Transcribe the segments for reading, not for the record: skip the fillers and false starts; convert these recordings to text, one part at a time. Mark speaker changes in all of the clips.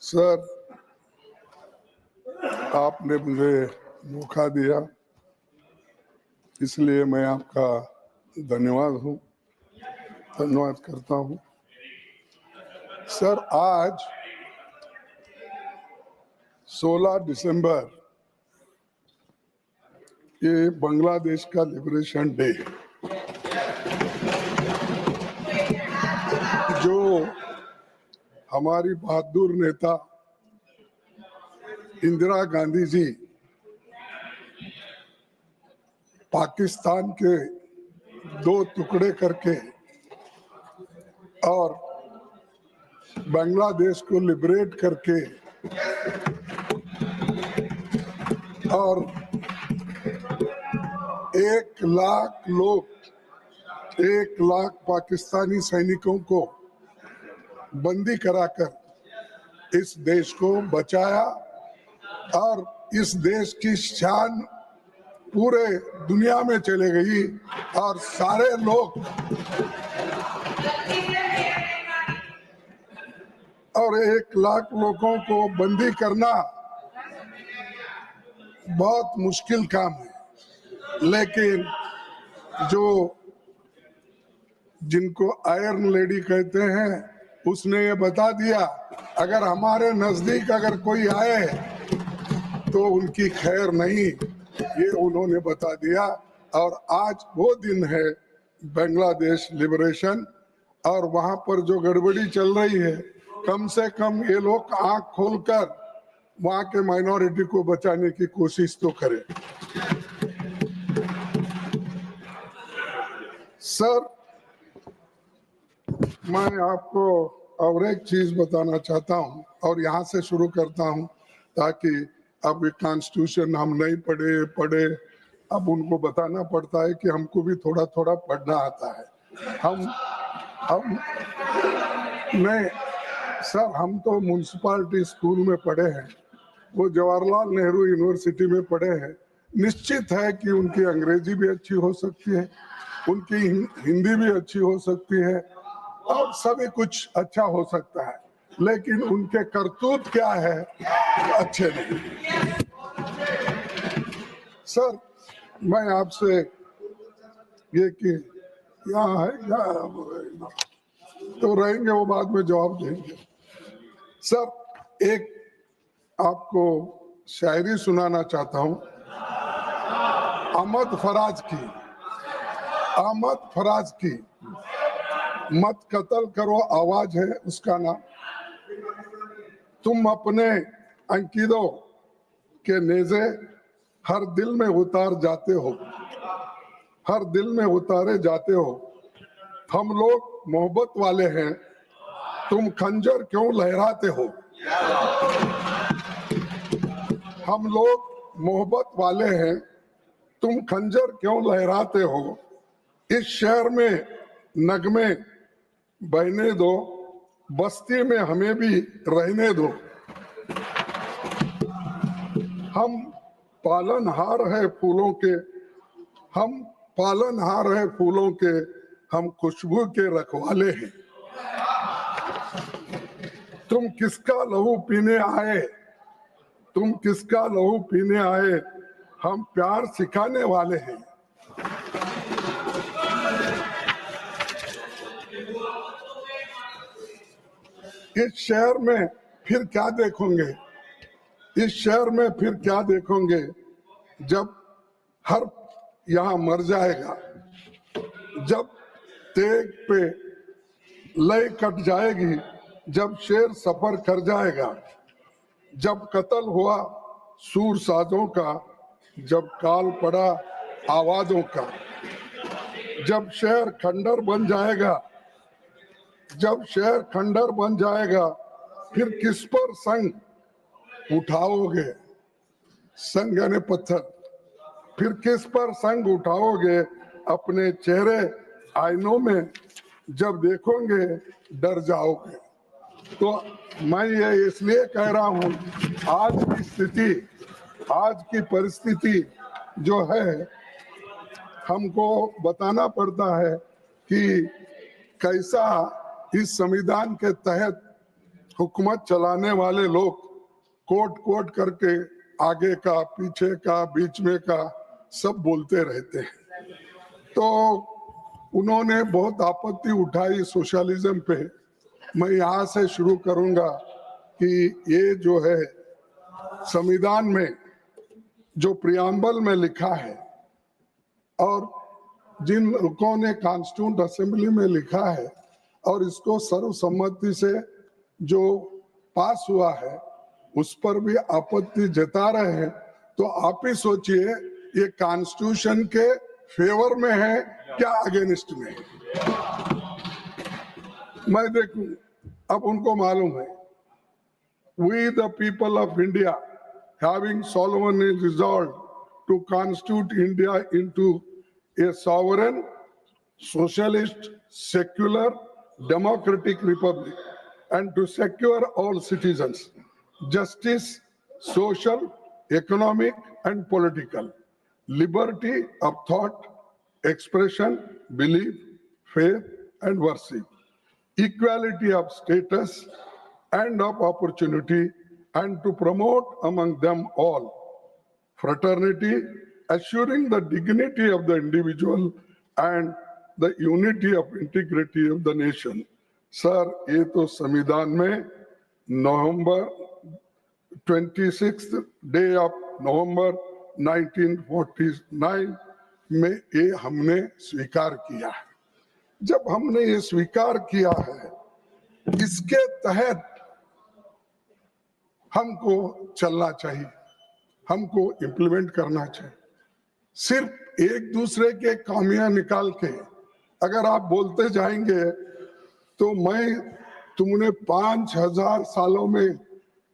Speaker 1: Sir, आपने मुझे मौका दिया, इसलिए मैं आपका धन्यवाद करता हूं। सर, आज 16 दिसंबर ये बांग्लादेश का लिबरेशन डे, जो हमारी बहादुर नेता इंदिरा गांधी जी पाकिस्तान के 2 टुकड़े करके और बांग्लादेश को लिबरेट करके और 1 लाख पाकिस्तानी सैनिकों को बंदी कराकर इस देश को बचाया और इस देश की शान पूरे दुनिया में चले गई और सारे लोग और 1 लाख लोगों को बंदी करना बहुत मुश्किल काम है, लेकिन जिनको आयरन लेडी कहते हैं उसने ये बता दिया, अगर हमारे नजदीक अगर कोई आए तो उनकी खैर नहीं, ये उन्होंने बता दिया। और आज वो दिन है बांग्लादेश लिबरेशन, और वहां पर जो गड़बड़ी चल रही है, कम से कम ये लोग आंख खोलकर वहां के माइनॉरिटी को बचाने की कोशिश तो करें। सर, मैं आपको और एक चीज बताना चाहता हूं और यहां से शुरू करता हूं, ताकि अब ये कॉन्स्टिट्यूशन हम नहीं पढ़े अब उनको बताना पड़ता है कि हमको भी थोड़ा थोड़ा पढ़ना आता है। हम नहीं सर, हम तो म्युनिसिपैलिटी स्कूल में पढ़े हैं, वो जवाहरलाल नेहरू यूनिवर्सिटी में पढ़े हैं। निश्चित है कि उनकी अंग्रेजी भी अच्छी हो सकती है, उनकी हिंदी भी अच्छी हो सकती है और सभी कुछ अच्छा हो सकता है, लेकिन उनके करतूत क्या है, अच्छे नहीं। सर, मैं आपसे ये कि यहाँ है क्या तो रहेंगे, वो बाद में जवाब देंगे। सर, एक आपको शायरी सुनाना चाहता हूँ अहमद फराज की मत कत्ल करो आवाज है उसका नाम। तुम अपने अंकितों के नेज़े हर दिल में उतारे जाते हो। हम लोग मोहब्बत वाले हैं, तुम खंजर क्यों लहराते हो। हम लोग मोहब्बत वाले हैं, तुम खंजर क्यों लहराते हो। इस शहर में नगमे बहने दो, बस्ती में हमें भी रहने दो। हम पालनहार है फूलों के, हम खुशबू के रखवाले हैं। तुम किसका लहू पीने आए, हम प्यार सिखाने वाले हैं। इस शहर में फिर क्या देखोगे, जब हर यहाँ मर जाएगा, जब तेग पे लय कट जाएगी, जब शेर सफर कर जाएगा, जब कत्ल हुआ सूर साजों का, जब काल पड़ा आवाजों का, जब शहर खंडर बन जाएगा, फिर किस पर संग उठाओगे, संग यानी पत्थर, फिर किस पर संग उठाओगे। अपने चेहरे आईनों में जब देखोगे डर जाओगे। तो मैं ये इसलिए कह रहा हूं, आज की परिस्थिति जो है, हमको बताना पड़ता है कि कैसा इस संविधान के तहत हुकूमत चलाने वाले लोग कोट कोट करके आगे का, पीछे का, बीच में का सब बोलते रहते हैं। तो उन्होंने बहुत आपत्ति उठाई सोशलिज्म पे। मैं यहाँ से शुरू करूंगा कि ये जो है संविधान में जो प्रियम्बल में लिखा है और जिन लोगों ने कॉन्स्टिट्यूंट असेंबली में लिखा है और इसको सर्वसम्मति से जो पास हुआ है उस पर भी आपत्ति जता रहे हैं। तो आप ही सोचिए ये कॉन्स्टिट्यूशन के फेवर में है क्या अगेंस्ट में है? मैं देखूं, अब उनको मालूम है। We the people of India, having solemnly resolved to constitute India into a sovereign, socialist, secular, democratic republic, and to secure all citizens justice, social, economic, and political, liberty of thought, expression, belief, faith, and worship, equality of status and of opportunity, and to promote among them all fraternity, assuring the dignity of the individual and the unity of integrity of the nation. Sir, ये तो संविधान में नवंबर 26th day of November 1949 में ये हमने स्वीकार किया है। जब हमने ये स्वीकार किया है, इसके तहत हमको चलना चाहिए, हमको इम्प्लीमेंट करना चाहिए। सिर्फ एक दूसरे के खामियां निकाल के अगर आप बोलते जाएंगे तो तुमने 5000 सालों में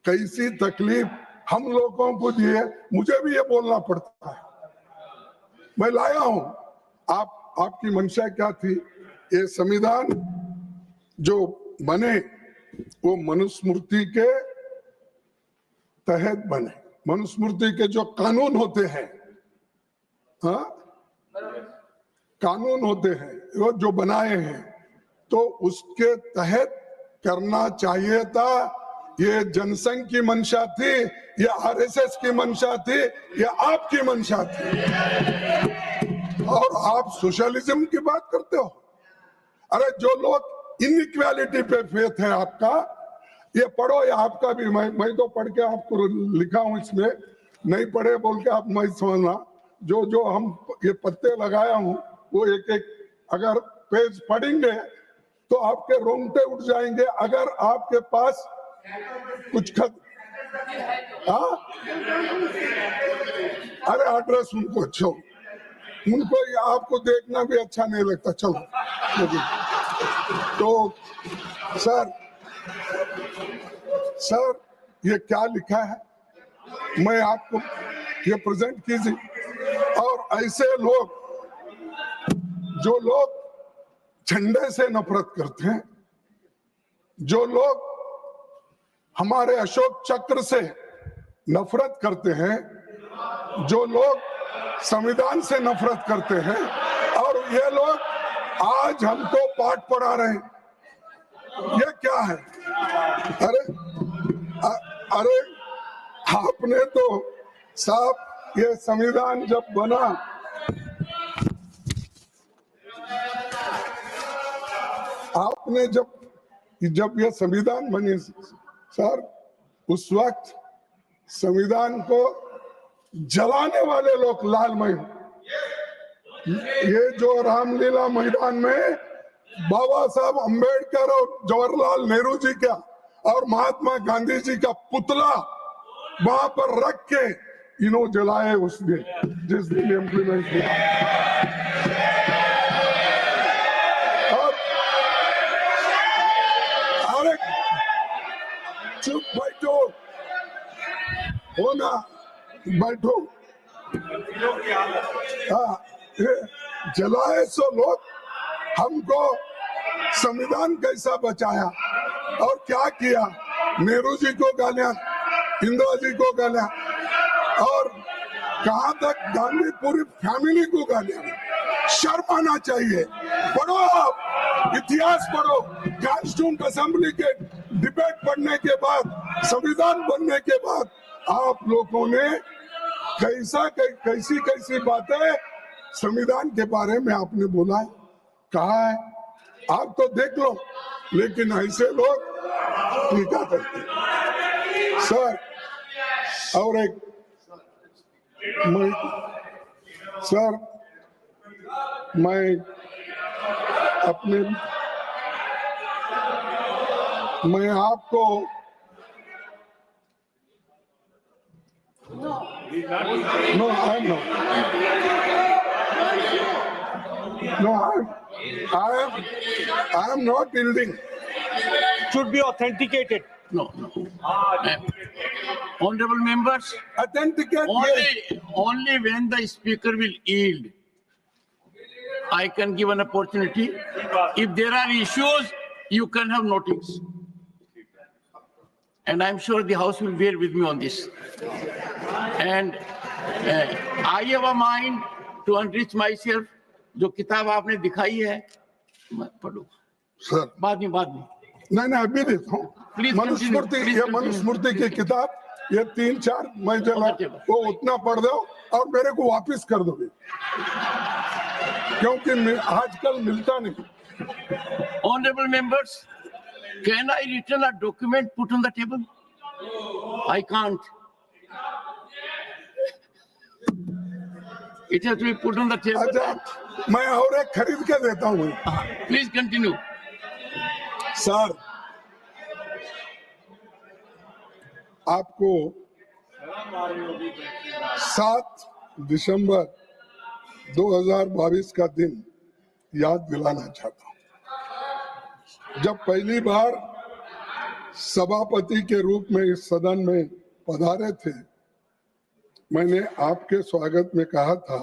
Speaker 1: कैसी तकलीफ हम लोगों को दी है, मुझे भी ये बोलना पड़ता है। मैं लाया हूं, आपकी मंशा क्या थी? ये संविधान जो बने वो मनुस्मृति के तहत बने। मनुस्मृति के जो कानून होते हैं, हाँ, कानून होते हैं वो जो बनाए हैं, तो उसके तहत करना चाहिए था। ये जनसंघ की मंशा थी, ये आरएसएस की मंशा थी, ये आपकी मंशा थी। और आप सोशलिज्म की बात करते हो। अरे जो लोग इनइक्वालिटी पे फेथ है आपका, ये पढ़ो, ये आपका भी। मैं तो पढ़ के आपको लिखा हूं, इसमें नहीं पढ़े बोल के आप मैं समझना। जो हम ये पत्ते लगाया हूं वो एक एक अगर पेज पढ़ेंगे तो आपके रोंगटे उठ जाएंगे। अगर आपके पास कुछ हाँ, अरे एड्रेस उनको अच्छा, उनको आपको देखना भी अच्छा नहीं लगता। चलो तो सर ये क्या लिखा है मैं आपको ये प्रेजेंट कीजिए। और ऐसे लोग जो लोग झंडे से नफरत करते हैं, जो लोग हमारे अशोक चक्र से नफरत करते हैं, जो लोग संविधान से नफरत करते हैं, और ये लोग आज हमको पाठ पढ़ा रहे हैं। ये क्या है? अरे आपने तो साहब ये संविधान जब बना, आपने जब ये संविधान बनी सर, उस वक्त संविधान को जलाने वाले लोग लालमय, ये जो रामलीला मैदान में बाबा साहब अंबेडकर और जवाहरलाल नेहरू जी का और महात्मा गांधी जी का पुतला वहां पर रख के इन्हों जलाए उस दिन, जिस दिन इम्प्लीमेंट किया। और अरे चुप बैठो, हो ना, बैठो। हाँ, जलाए सो लोग हमको संविधान कैसा बचाया और क्या किया? नेहरू जी को गालियां, इंदिरा जी को गालियां, और कहां तक गांधी पूरी फैमिली को गालियां। शर्म आना चाहिए। पढ़ो, आप इतिहास पढ़ो, कॉन्स्टिट्यूंट असेंबली के डिबेट पढ़ने के बाद, संविधान बनने के बाद आप लोगों ने कैसी कैसी बातें संविधान के बारे में आपने बोला है, कहा है, आप तो देख लो। लेकिन ऐसे लोग टीका करते हैं। सर, और एक मैं आपको No, I'm not. No, I am not yielding.
Speaker 2: Should be authenticated.
Speaker 3: No. Honorable members,
Speaker 1: Authenticate.
Speaker 3: only when the speaker will yield, I can give an opportunity. If there are issues, you can have notice. And I'm sure the House will bear with me on this. And I have a mind to enrich myself. जो किताब आपने दिखाई है, मत पढ़ो।
Speaker 1: Sir,
Speaker 3: बाद में।
Speaker 1: नहीं अभी देता हूँ। मनुस्मृति की किताब ये 3-4 मैं जला वो उतना पढ़ दो और मेरे को वापस कर दोगे, क्योंकि आजकल मिलता नहीं।
Speaker 3: Honorable members, can I return a document put on the table? I can't. It has to be put on the table.
Speaker 1: अच्छा, मैं और एक खरीद के देता हूँ।
Speaker 3: Please continue.
Speaker 1: सर, आपको 7 दिसंबर 2022 का दिन याद दिलाना चाहता हूं, जब पहली बार सभापति के रूप में इस सदन में पधारे थे। मैंने आपके स्वागत में कहा था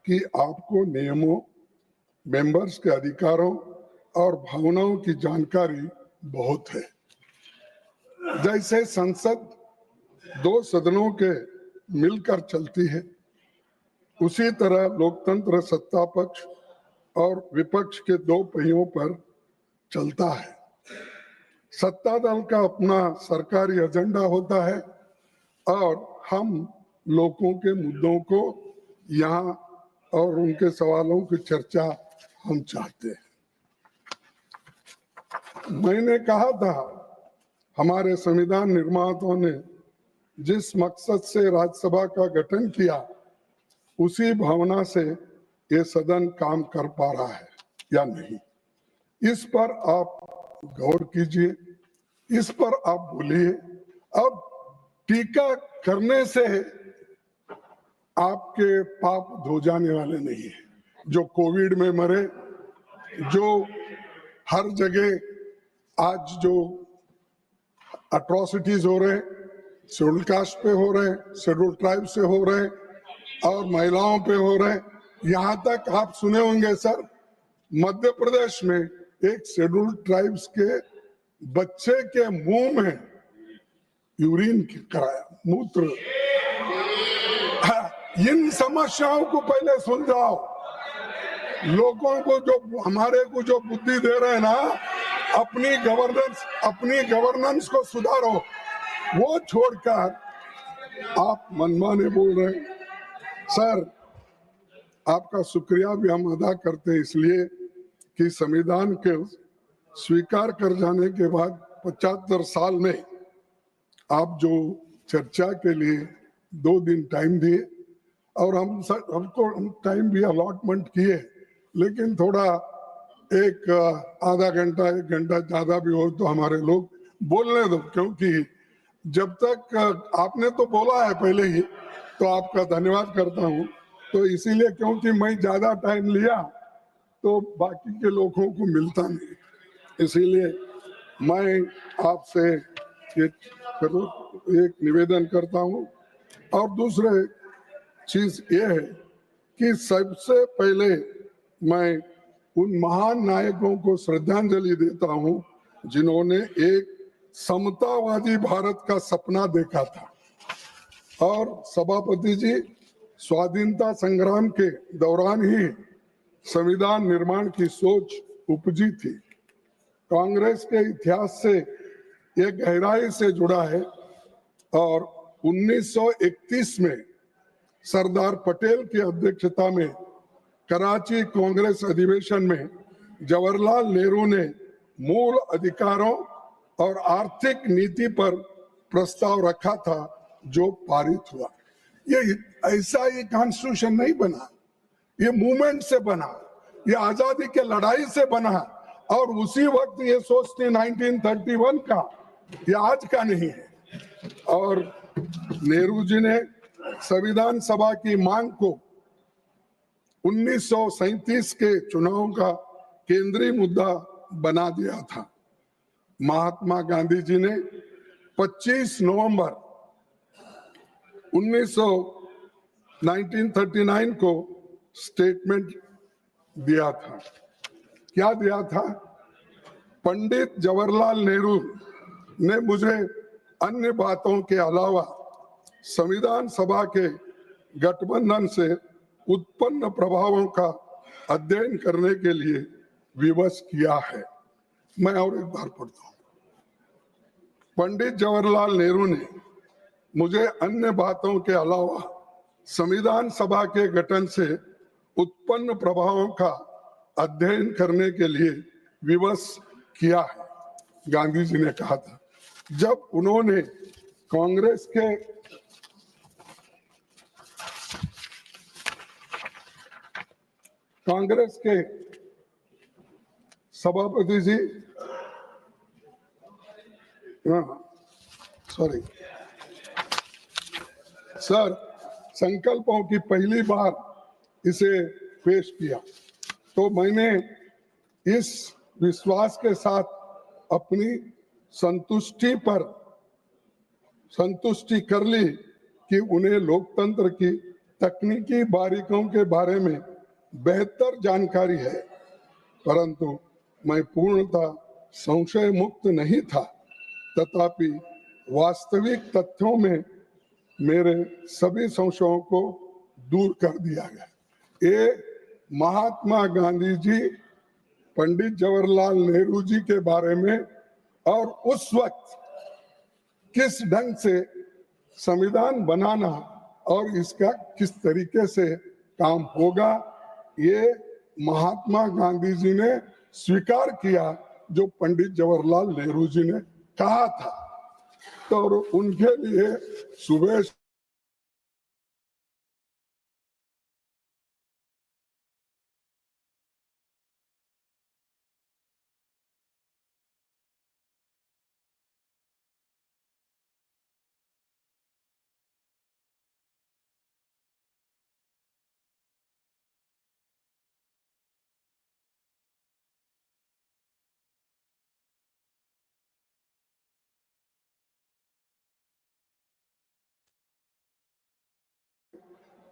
Speaker 1: कि आपको नियमों, मेंबर्स के अधिकारों और भावनाओं की जानकारी बहुत है। जैसे संसद 2 सदनों के मिलकर चलती है, उसी तरह लोकतंत्र सत्ता पक्ष और विपक्ष के 2 पहियों पर चलता है। सत्ता दल का अपना सरकारी एजेंडा होता है और हम लोगों के मुद्दों को यहाँ और उनके सवालों की चर्चा हम चाहते हैं। मैंने कहा था, हमारे संविधान निर्माताओं ने जिस मकसद से राज्यसभा का गठन किया, उसी भावना से ये सदन काम कर पा रहा है या नहीं, इस पर आप गौर कीजिए, इस पर आप बोलिए। अब टीका करने से आपके पाप धो जाने वाले नहीं है। जो कोविड में मरे, जो हर जगह आज जो अट्रॉसिटीज हो रहे, शेड्यूल कास्ट पे हो रहे, शेड्यूल ट्राइब से हो रहे और महिलाओं पे हो रहे, यहाँ तक आप सुने होंगे सर, मध्य प्रदेश में एक शेड्यूल ट्राइब्स के बच्चे के मुंह में यूरिन कराया, मूत्र। इन समस्याओं को पहले सुलझाओ। लोगों को जो हमारे को जो बुद्धि दे रहे हैं ना, अपनी गवर्नेंस को सुधारो, वो छोड़कर आप मनमाने बोल रहे हैं। सर, आपका शुक्रिया भी हम अदा करते हैं, इसलिए कि संविधान के स्वीकार कर जाने के बाद 75 साल में आप जो चर्चा के लिए 2 दिन टाइम दिए और हमको टाइम भी अलॉटमेंट किए, लेकिन थोड़ा एक आधा घंटा 1 घंटा ज्यादा भी हो तो हमारे लोग बोलने दो, क्योंकि जब तक आपने तो बोला है पहले ही, तो आपका धन्यवाद करता हूं। तो इसीलिए क्योंकि मैं ज्यादा टाइम लिया तो बाकी के लोगों को मिलता नहीं, इसीलिए मैं आपसे एक निवेदन करता हूं। और दूसरे चीज ये है कि सबसे पहले मैं उन महान नायकों को श्रद्धांजलि देता हूं जिन्होंने एक समतावादी भारत का सपना देखा था। और सभापति जी, स्वाधीनता संग्राम के दौरान ही संविधान निर्माण की सोच उपजी थी। कांग्रेस के इतिहास से ये गहराई से जुड़ा है और 1931 में सरदार पटेल की अध्यक्षता में कराची कांग्रेस अधिवेशन में जवाहरलाल नेहरू ने मूल अधिकारों और आर्थिक नीति पर प्रस्ताव रखा था जो पारित हुआ। ये ऐसा ही कॉन्स्टिट्यूशन नहीं बना, ये मूवमेंट से बना, ये आजादी के लड़ाई से बना और उसी वक्त ये सोच थी 1931 का, ये आज का नहीं है। और नेहरू जी ने संविधान सभा की मांग को 1937 के चुनाव का केंद्रीय मुद्दा बना दिया था। महात्मा गांधी जी ने 25 नवंबर 1939 को स्टेटमेंट दिया था। क्या दिया था? पंडित जवाहरलाल नेहरू ने मुझे अन्य बातों के अलावा संविधान सभा के गठबंधन से उत्पन्न प्रभावों का अध्ययन करने के लिए विवश किया है। मैं और एक बार पढ़ता हूं। पंडित जवाहरलाल नेहरू ने मुझे अन्य बातों के अलावा संविधान सभा के गठन से उत्पन्न प्रभावों का अध्ययन करने के लिए विवश किया है, गांधी जी ने कहा था जब उन्होंने कांग्रेस के सभापति जी सर संकल्पों की पहली बार इसे पेश किया तो मैंने इस विश्वास के साथ अपनी संतुष्टि कर ली कि उन्हें लोकतंत्र की तकनीकी बारीकियों के बारे में बेहतर जानकारी है, परंतु मैं पूर्णतः संशय मुक्त नहीं था। तथापि वास्तविक तथ्यों में मेरे सभी संशयों को दूर कर दिया गया। ये महात्मा गांधी जी पंडित जवाहरलाल नेहरू जी के बारे में और उस वक्त किस ढंग से संविधान बनाना और इसका किस तरीके से काम होगा, ये महात्मा गांधी जी ने स्वीकार किया जो पंडित जवाहरलाल नेहरू जी ने कहा था। तो उनके लिए सुबह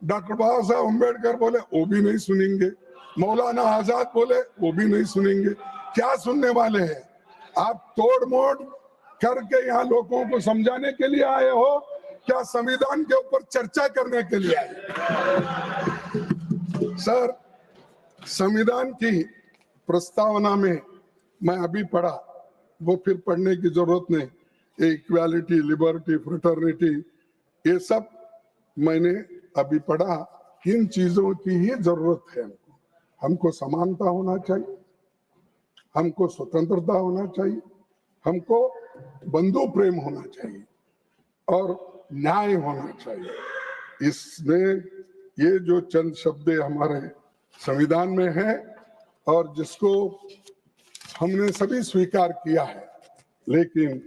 Speaker 1: डॉक्टर बाबा साहब अम्बेडकर बोले वो भी नहीं सुनेंगे, मौलाना आजाद बोले वो भी नहीं सुनेंगे। क्या सुनने वाले हैं? आप तोड़ मोड़ करके यहाँ लोगों को समझाने के लिए आए हो, क्या संविधान के ऊपर चर्चा करने के लिए आए? सर, संविधान की प्रस्तावना में मैं अभी पढ़ा, वो फिर पढ़ने की जरूरत नहीं। इक्वालिटी, लिबर्टी, फ्रेटर्निटी, ये सब मैंने अभी पढ़ा। इन चीजों की ही जरूरत है। हमको समानता होना चाहिए, हमको स्वतंत्रता होना चाहिए, हमको बंधु प्रेम होना चाहिए और न्याय होना चाहिए। इसमें ये जो चंद शब्द हमारे संविधान में है और जिसको हमने सभी स्वीकार किया है, लेकिन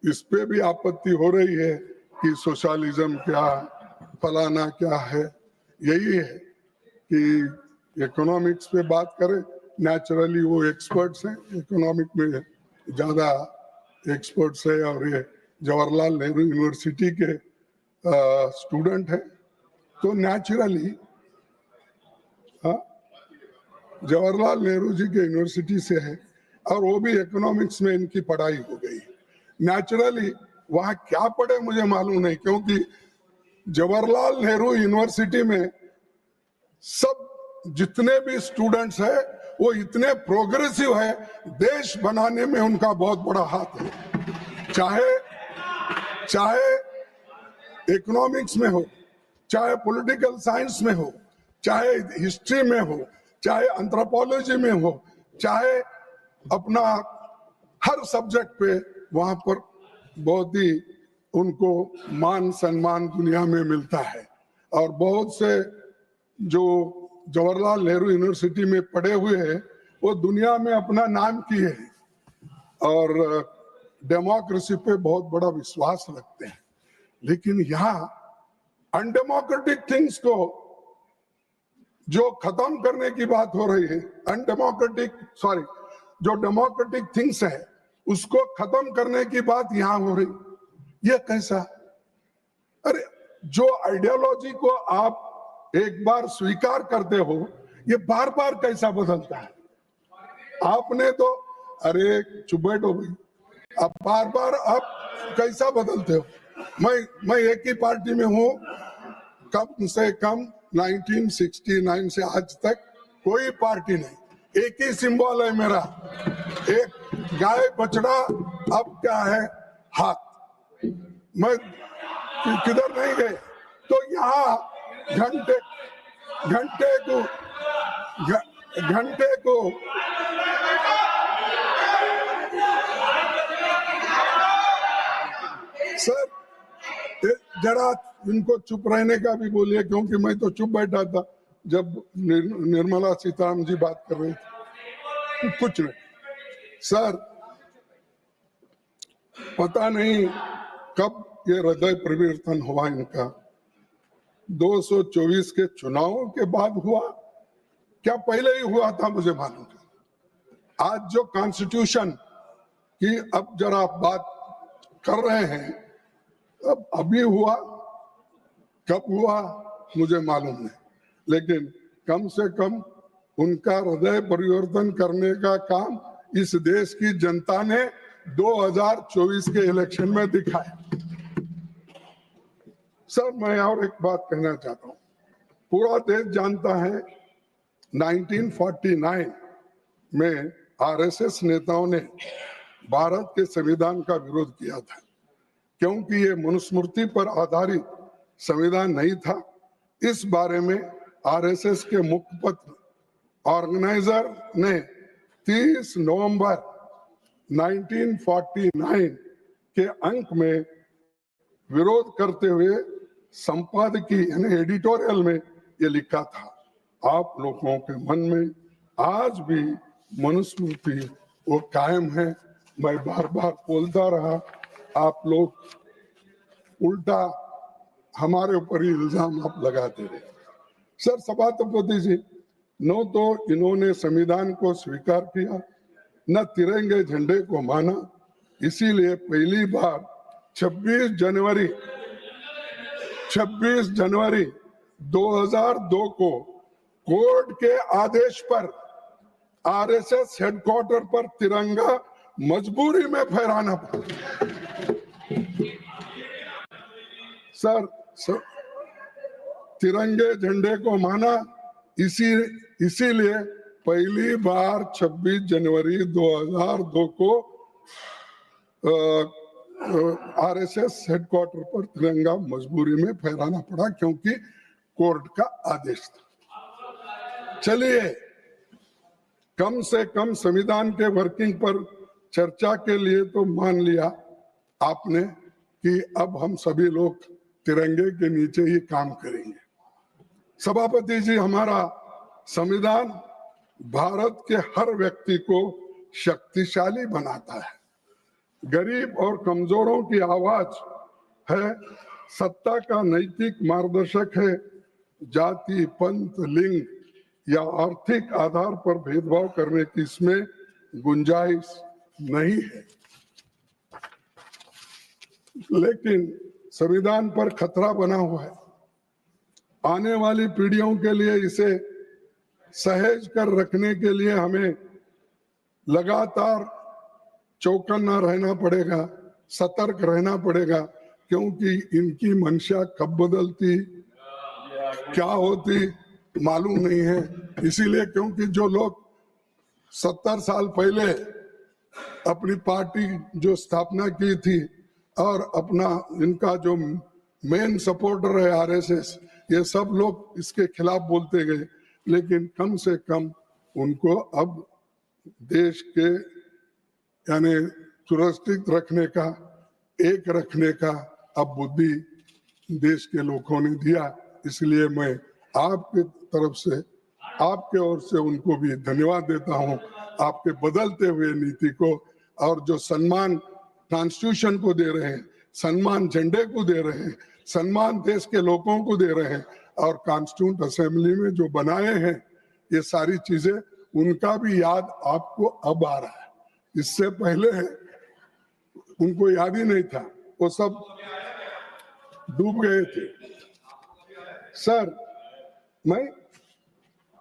Speaker 1: इस पे भी आपत्ति हो रही है कि सोशलिज्म क्या, फलाना क्या है। यही है कि इकोनॉमिक्स पे बात करें, नेचुरली वो एक्सपर्ट्स हैं, इकोनॉमिक में ज़्यादा एक्सपर्ट्स है और ये जवाहरलाल नेहरू यूनिवर्सिटी के स्टूडेंट हैं, तो नेचुरली जवाहरलाल नेहरू जी के यूनिवर्सिटी से है और वो भी इकोनॉमिक्स में इनकी पढ़ाई हो गई। नेचुरली वहाँ क्या पढ़े मुझे मालूम नहीं, क्योंकि जवाहरलाल नेहरू यूनिवर्सिटी में सब जितने भी स्टूडेंट्स हैं वो इतने प्रोग्रेसिव है, देश बनाने में उनका बहुत बड़ा हाथ है। चाहे इकोनॉमिक्स में हो, चाहे पॉलिटिकल साइंस में हो, चाहे हिस्ट्री में हो, चाहे एंथ्रोपोलॉजी में हो, चाहे अपना हर सब्जेक्ट पे वहां पर बहुत ही उनको मान सम्मान दुनिया में मिलता है। और बहुत से जो जवाहरलाल नेहरू यूनिवर्सिटी में पढ़े हुए हैं वो दुनिया में अपना नाम किए हैं और डेमोक्रेसी पे बहुत बड़ा विश्वास रखते हैं। लेकिन यहाँ अनडेमोक्रेटिक थिंग्स को जो खत्म करने की बात हो रही है, जो डेमोक्रेटिक थिंग्स है उसको खत्म करने की बात यहाँ हो रही, ये कैसा? अरे जो आइडियोलॉजी को आप एक बार स्वीकार करते हो ये बार बार कैसा बदलता है? आपने तो अरे चुप बैठो भाई, आप बार बार आप कैसा बदलते हो? मैं एक ही पार्टी में हूं कम से कम 1969 से आज तक कोई पार्टी नहीं, एक ही सिंबल है मेरा, एक गाय बछड़ा, अब क्या है हाथ। मैं किधर नहीं गए तो यहाँ घंटे को सर जरा इनको चुप रहने का भी बोलिए, क्योंकि मैं तो चुप बैठा था जब निर्मला सीतारामन जी बात कर रही थी। कुछ नहीं सर, पता नहीं कब ये हृदय परिवर्तन हुआ इनका, 224 के चुनावों के बाद हुआ क्या पहले ही हुआ था मुझे मालूम था। आज जो कॉन्स्टिट्यूशन की अब जरा बात कर रहे हैं, अब अभी हुआ कब हुआ मुझे मालूम नहीं, लेकिन कम से कम उनका हृदय परिवर्तन करने का काम इस देश की जनता ने 2024 के इलेक्शन में दिखाया। सर मैं और एक बात कहना चाहता हूं, पूरा देश जानता है 1949 में आरएसएस नेताओं ने भारत के संविधान का विरोध किया था, क्योंकि ये मनुस्मृति पर आधारित संविधान नहीं था। इस बारे में आरएसएस के मुखपत्र ऑर्गेनाइजर ने 30 नवंबर 1949 के अंक में विरोध करते हुए संपादकीय यानी एडिटोरियल में ये लिखा था, आप लोगों के मन में आज भी मनुस्मृति वो कायम है। मैं बार बार बोलता रहा, आप लोग उल्टा हमारे ऊपर ही इल्जाम आप लगाते रहे। सर सभापति जी, न तो इन्होंने संविधान को स्वीकार किया, न तिरंगे झंडे को माना, इसीलिए पहली बार 26 जनवरी 2002 को कोर्ट के आदेश पर आरएसएस हेडक्वार्टर पर तिरंगा मजबूरी में फहराना पड़ा। सर तिरंगे झंडे को माना, इसीलिए पहली बार 26 जनवरी 2002 को आरएसएस हेडक्वार्टर पर तिरंगा मजबूरी में फहराना पड़ा, क्योंकि कोर्ट का आदेश था। चलिए कम से कम संविधान के वर्किंग पर चर्चा के लिए तो मान लिया आपने कि अब हम सभी लोग तिरंगे के नीचे ही काम करेंगे। सभापति जी, हमारा संविधान भारत के हर व्यक्ति को शक्तिशाली बनाता है, गरीब और कमजोरों की आवाज है, सत्ता का नैतिक मार्गदर्शक है, जाति पंथ लिंग या आर्थिक आधार पर भेदभाव करने की इसमें गुंजाइश नहीं है। लेकिन संविधान पर खतरा बना हुआ है, आने वाली पीढ़ियों के लिए इसे सहेज कर रखने के लिए हमें लगातार चौकन्ना रहना पड़ेगा, सतर्क रहना पड़ेगा, क्योंकि इनकी मंशा कब बदलती क्या होती मालूम नहीं है। इसीलिए क्योंकि जो लोग 70 साल पहले अपनी पार्टी जो स्थापना की थी और अपना इनका जो मेन सपोर्टर है आरएसएस, ये सब लोग इसके खिलाफ बोलते गए, लेकिन कम से कम उनको अब देश के यानी सुरक्षित रखने का, एक रखने का अब बुद्धि देश के लोगों ने दिया। इसलिए मैं आपके तरफ से, आपके ओर से उनको भी धन्यवाद देता हूं, आपके बदलते हुए नीति को, और जो सम्मान कॉन्स्टिट्यूशन को दे रहे हैं, सम्मान झंडे को दे रहे हैं, सम्मान देश के लोगों को दे रहे हैं, और कॉन्स्टिट्यूंट असेंबली में जो बनाए हैं ये सारी चीजें, उनका भी याद आपको अब आ रहा है। इससे पहले उनको याद ही नहीं था, वो सब डूब गए थे। सर, मैं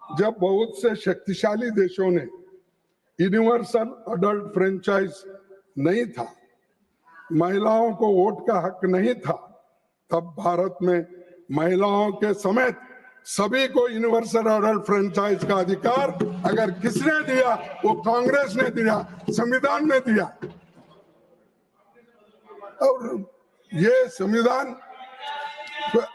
Speaker 1: जब बहुत से शक्तिशाली देशों ने यूनिवर्सल अडल्ट फ्रेंचाइज नहीं था, महिलाओं को वोट का हक नहीं था, तब भारत में महिलाओं के समेत सभी को यूनिवर्सल अडल्ट फ्रेंचाइज का अधिकार अगर किसने दिया, वो कांग्रेस ने दिया, संविधान ने दिया। और ये संविधान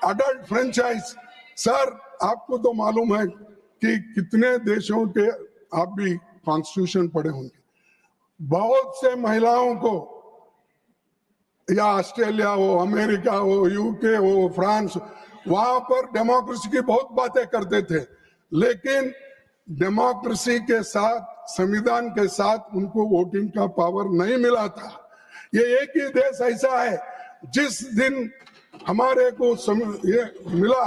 Speaker 1: अडल्ट फ्रेंचाइज, सर आपको तो मालूम है कि कितने देशों के, आप भी कॉन्स्टिट्यूशन पढ़े होंगे, बहुत से महिलाओं को, या ऑस्ट्रेलिया हो, अमेरिका हो, यूके हो, फ्रांस, वहां पर डेमोक्रेसी की बहुत बातें करते थे, लेकिन डेमोक्रेसी के साथ, संविधान के साथ उनको वोटिंग का पावर नहीं मिला था। ये एक ही देश ऐसा है जिस दिन हमारे को ये मिला,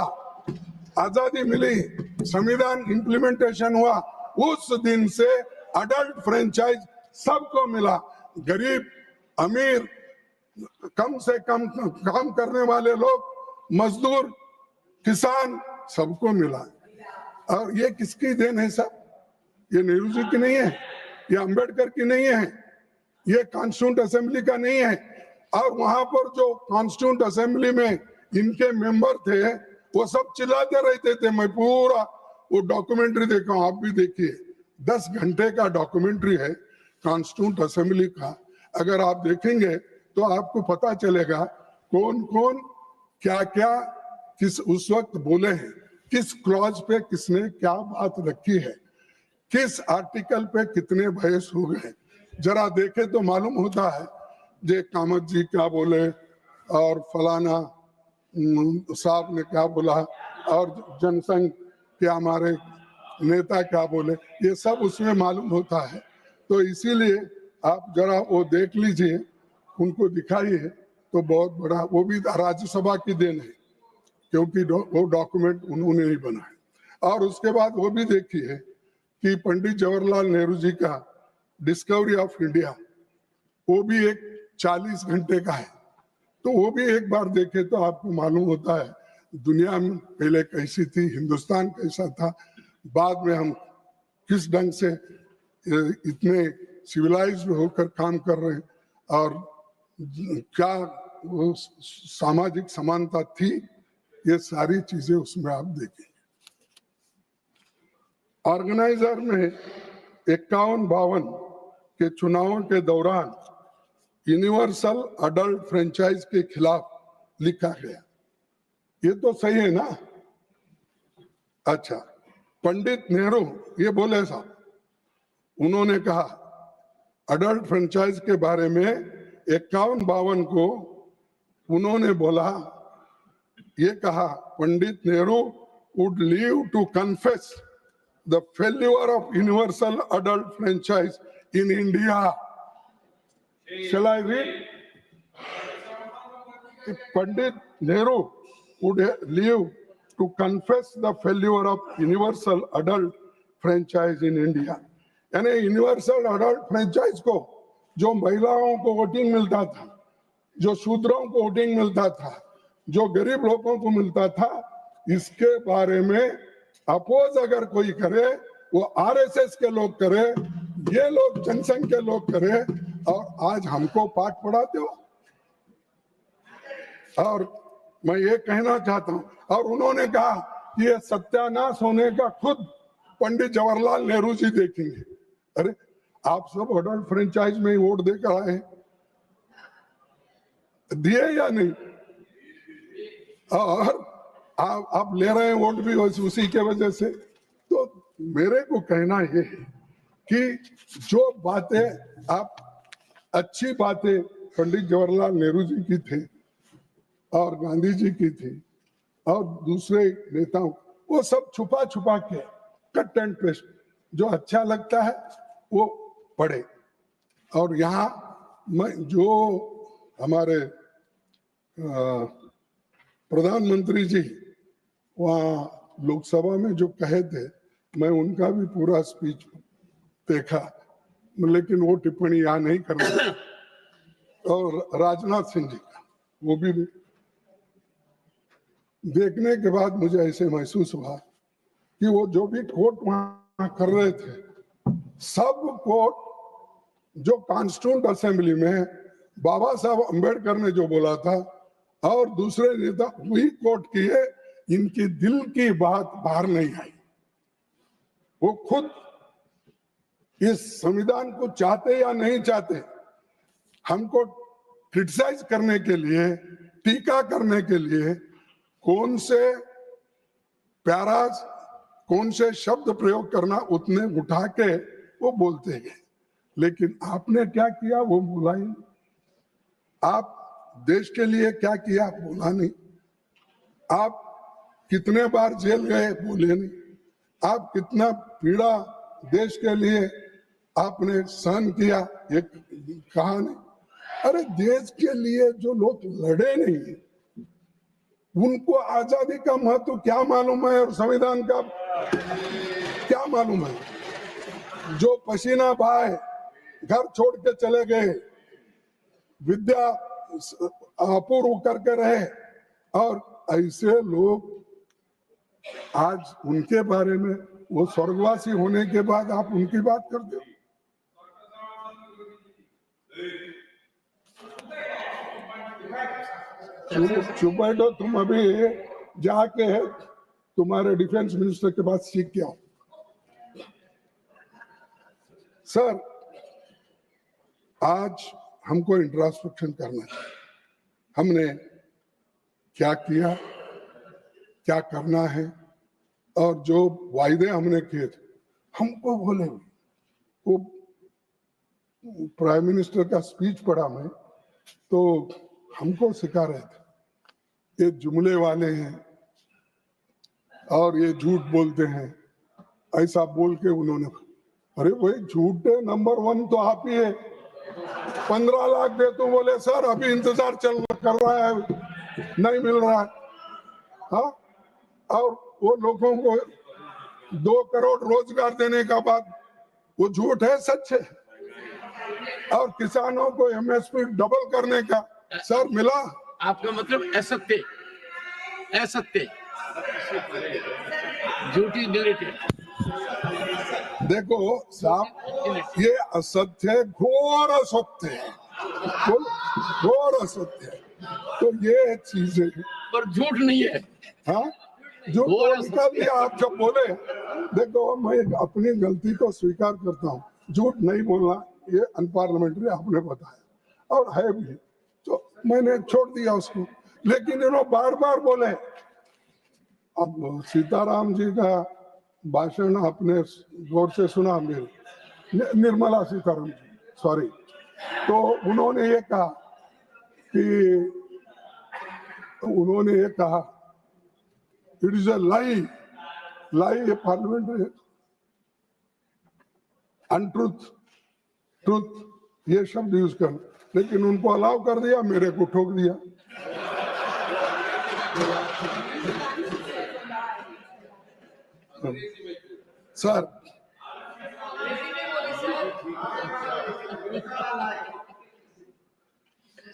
Speaker 1: आजादी मिली, संविधान इंप्लीमेंटेशन हुआ, उस दिन से अडल्ट फ्रेंचाइज सबको मिला। गरीब, अमीर, कम से कम काम करने वाले लोग, मजदूर, किसान, सबको मिला। और ये किसकी देन है साहब? ये नेहरू जी की नहीं है, ये अंबेडकर की नहीं है, ये कॉन्स्टिट्यूंट असेंबली का नहीं है। और वहां पर जो कॉन्स्टिट्यूंट असेंबली में इनके मेंबर थे, वो सब चिल्लाते रहते थे। मैं पूरा वो डॉक्यूमेंट्री देखा हूं, आप भी देखिए, 10 घंटे का डॉक्यूमेंट्री है कॉन्स्टिट्यूंट असेंबली का। अगर आप देखेंगे तो आपको पता चलेगा कौन कौन क्या क्या किस उस वक्त बोले हैं, किस क्लॉज पे किसने क्या बात रखी है, किस आर्टिकल पे कितने बहस हो गए। जरा देखे तो मालूम होता है जे कामत जी क्या बोले और फलाना साहब ने क्या बोला और जनसंघ के हमारे नेता क्या बोले, ये सब उसमें मालूम होता है। तो इसीलिए आप जरा वो देख लीजिए, उनको दिखाइए, तो बहुत बड़ा, वो भी राज्यसभा की देन है, क्योंकि वो डॉक्यूमेंट उन्होंने ही बनाया। और उसके बाद वो भी देखिए कि पंडित जवाहरलाल नेहरू जी का डिस्कवरी ऑफ इंडिया, वो भी एक 40 घंटे का है। तो वो भी एक बार देखे तो आपको मालूम होता है दुनिया में पहले कैसी थी, हिंदुस्तान कैसा था, बाद में हम किस ढंग से इतने सिविलाइज्ड होकर काम कर रहे हैं, और क्या वो सामाजिक समानता थी, ये सारी चीजें उसमें आप देखेंगे। ऑर्गेनाइजर में 51-52 के चुनावों के दौरान यूनिवर्सल अडल्ट फ्रेंचाइज के खिलाफ लिखा गया। ये तो सही है ना? अच्छा, पंडित नेहरू ये बोले साहब, उन्होंने कहा अडल्ट फ्रेंचाइज के बारे में 51-52 को उन्होंने बोला, ये कहा, Pandit Nehru would leave to confess the failure of universal adult franchise in India. Shall I read? Pandit Nehru would leave to confess the failure of universal adult franchise in India. यानी universal adult franchise को, जो महिलाओं को voting मिलता था, जो शूद्रों को voting मिलता था, जो गरीब लोगों को मिलता था, इसके बारे में अपोज अगर कोई करे, वो आरएसएस के लोग करे, ये लोग जनसंघ के लोग करे, और आज हमको पाठ पढ़ाते हो। और मैं ये कहना चाहता हूं, और उन्होंने कहा कि ये सत्यानाश होने का खुद पंडित जवाहरलाल नेहरू जी देखेंगे। अरे आप सब अडल्ट फ्रेंचाइज में ही वोट देकर आए, दिए या नहीं? और आप ले रहे हैं वोट भी उसी के वजह से। तो मेरे को कहना ये है कि जो बातें आप अच्छी बातें पंडित जवाहरलाल नेहरू जी की थी और गांधी जी की थी और दूसरे नेताओं, वो सब छुपा छुपा के कट एंड पेस्ट, जो अच्छा लगता है वो पढ़े। और यहाँ जो हमारे प्रधानमंत्री जी वहाँ लोकसभा में जो कहे थे, मैं उनका भी पूरा स्पीच देखा, लेकिन वो टिप्पणी यहाँ नहीं करना। और राजनाथ सिंह जी का वो भी देखने के बाद मुझे ऐसे महसूस हुआ कि वो जो भी कोट वहां कर रहे थे, सब कोट जो कॉन्स्टिट्यूंट असेंबली में बाबा साहब अंबेडकर ने जो बोला था और दूसरे नेता वही कोट किए, इनकी दिल की बात बाहर नहीं आई। वो खुद इस संविधान को चाहते या नहीं चाहते, हमको क्रिटिसाइज करने के लिए, टीका करने के लिए कौन से पैराज, कौन से शब्द प्रयोग करना, उतने उठा के वो बोलते गए। लेकिन आपने क्या किया वो बोला ही नहीं। आप देश के लिए क्या किया बोला नहीं। आप कितने बार जेल गए बोले नहीं। आप कितना पीड़ा देश के लिए आपने सहन किया ये कहा नहीं। अरे देश के लिए जो लोग लड़े नहीं, उनको आजादी का महत्व क्या मालूम है और संविधान का क्या मालूम है? जो पसीना बहाए, घर छोड़ के चले गए, विद्या अपूर्व करके रहे, और ऐसे लोग आज उनके बारे में, वो स्वर्गवासी होने के बाद आप उनकी बात करते हो। चुप बैठो तुम, अभी जाके तुम्हारे डिफेंस मिनिस्टर के पास सीख के आओ। सर, आज हमको इंट्रोस्पेक्शन करना है, हमने क्या किया, क्या करना है, और जो वायदे हमने किए थे, हमको बोले। वो प्राइम मिनिस्टर का स्पीच पढ़ा मैं, तो हमको सिखा रहे थे ये जुमले वाले हैं और ये झूठ बोलते हैं, ऐसा बोल के उन्होंने, अरे भाई झूठे नंबर 1 तो आप ही है। 15 लाख दे तो बोले सर अभी इंतजार कर रहा है, नहीं मिल रहा है। हाँ, और वो लोगों को 2 करोड़ रोजगार देने का बात, वो झूठ है सच है? और किसानों को एमएसपी डबल करने का सर मिला?
Speaker 3: आपका मतलब असत्य, असत्य, झूठी डिलीटेड।
Speaker 1: देखो साहब, ये असत्य है, घोर असत्य है, घोर असत्य है। तो ये चीजें,
Speaker 3: पर झूठ नहीं है।
Speaker 1: हाँ, जो निकाल दिया आप जब बोले। देखो मैं अपनी गलती को स्वीकार करता हूँ, झूठ नहीं बोलना ये अनपार्लियामेंट्री आपने बताया और है भी, तो मैंने छोड़ दिया उसको। लेकिन इन्होंने बार बार बोले। अब सीताराम जी का भाषण आपने गौर से सुना, मेरे निर्मला सीताराम जी, सॉरी, तो उन्होंने ये कहा कि it is a lie, lie parliamentary, untruth, truth, ये शब्द यूज कर, लेकिन उनको अलाउ कर दिया, मेरे को ठोक दिया। सर,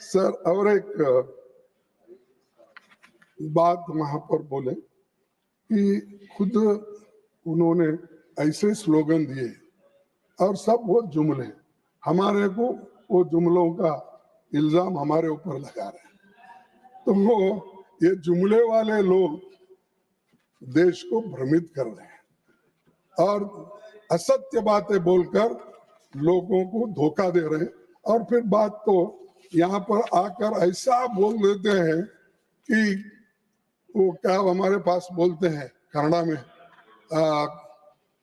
Speaker 1: सर और एक बात वहां पर बोले कि खुद उन्होंने ऐसे स्लोगन दिए और सब वो जुमले, हमारे को वो जुमलों का इल्जाम हमारे ऊपर लगा रहे हैं। तो वो ये जुमले वाले लोग देश को भ्रमित कर रहे हैं और असत्य बातें बोलकर लोगों को धोखा दे रहे हैं। और फिर बात तो यहाँ पर आकर ऐसा बोल देते हैं कि वो क्या हमारे पास बोलते हैं कन्नड़ा में,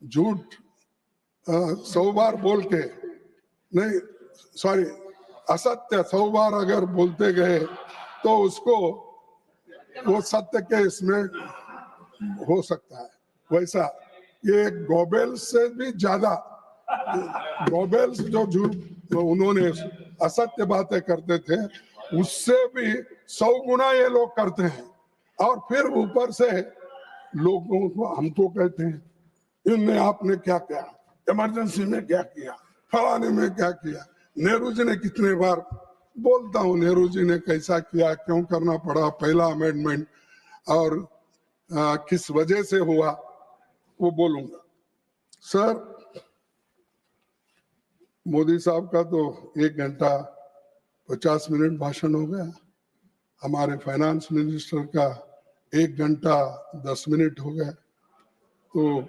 Speaker 1: झूठ 100 बार बोल के, नहीं सॉरी, असत्य 100 बार अगर बोलते गए तो उसको वो सत्य के इसमें हो सकता है। वैसा ये गोबेल्स से भी ज्यादा, गोबेल्स जो झूठ उन्होंने असत्य बातें करते थे उससे भी 100 गुना ये लोग करते हैं। और फिर ऊपर से लोगों को हमको कहते हैं इनने आपने क्या किया, इमरजेंसी में क्या किया, फलाने में क्या किया। नेहरू जी ने कितने बार बोलता हूँ, नेहरू जी ने कैसा किया, क्यों करना पड़ा पहला अमेंडमेंट और किस वजह से हुआ, वो बोलूंगा। सर, मोदी साहब का तो 1 घंटा 50 मिनट भाषण हो गया, हमारे फाइनेंस मिनिस्टर का 1 घंटा 10 मिनट हो गया, तो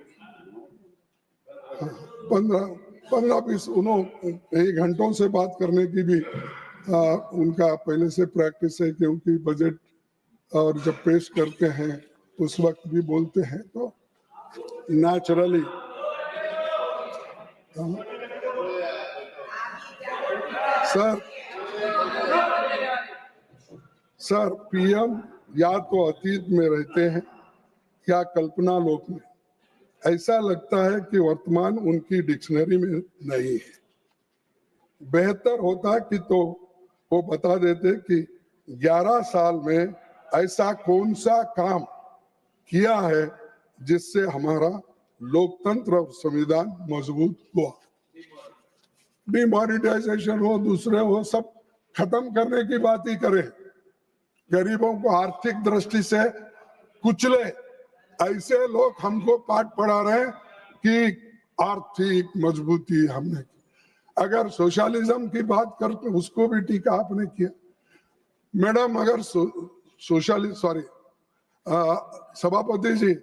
Speaker 1: 15-20 उन्होंने घंटों से बात करने की भी उनका पहले से प्रैक्टिस है, क्योंकि बजट और जब पेश करते हैं उस वक्त भी बोलते हैं, तो नेचुरली सर पीएम या तो अतीत में रहते हैं या कल्पना लोक में। ऐसा लगता है कि वर्तमान उनकी डिक्शनरी में नहीं है। बेहतर होता कि तो वो बता देते कि 11 साल में ऐसा कौन सा काम किया है जिससे हमारा लोकतंत्र और संविधान मजबूत हुआ। डिमोनेटाइजेशन हो, दूसरे हो, सब खत्म करने की बात ही करें, गरीबों को आर्थिक दृष्टि से कुचले, ऐसे लोग हमको पाठ पढ़ा रहे कि आर्थिक मजबूती हमने की। अगर सोशलिज्म की बात करते उसको भी टीका आपने किया। मैडम, अगर सोशलिज्म, सॉरी सभापति जी,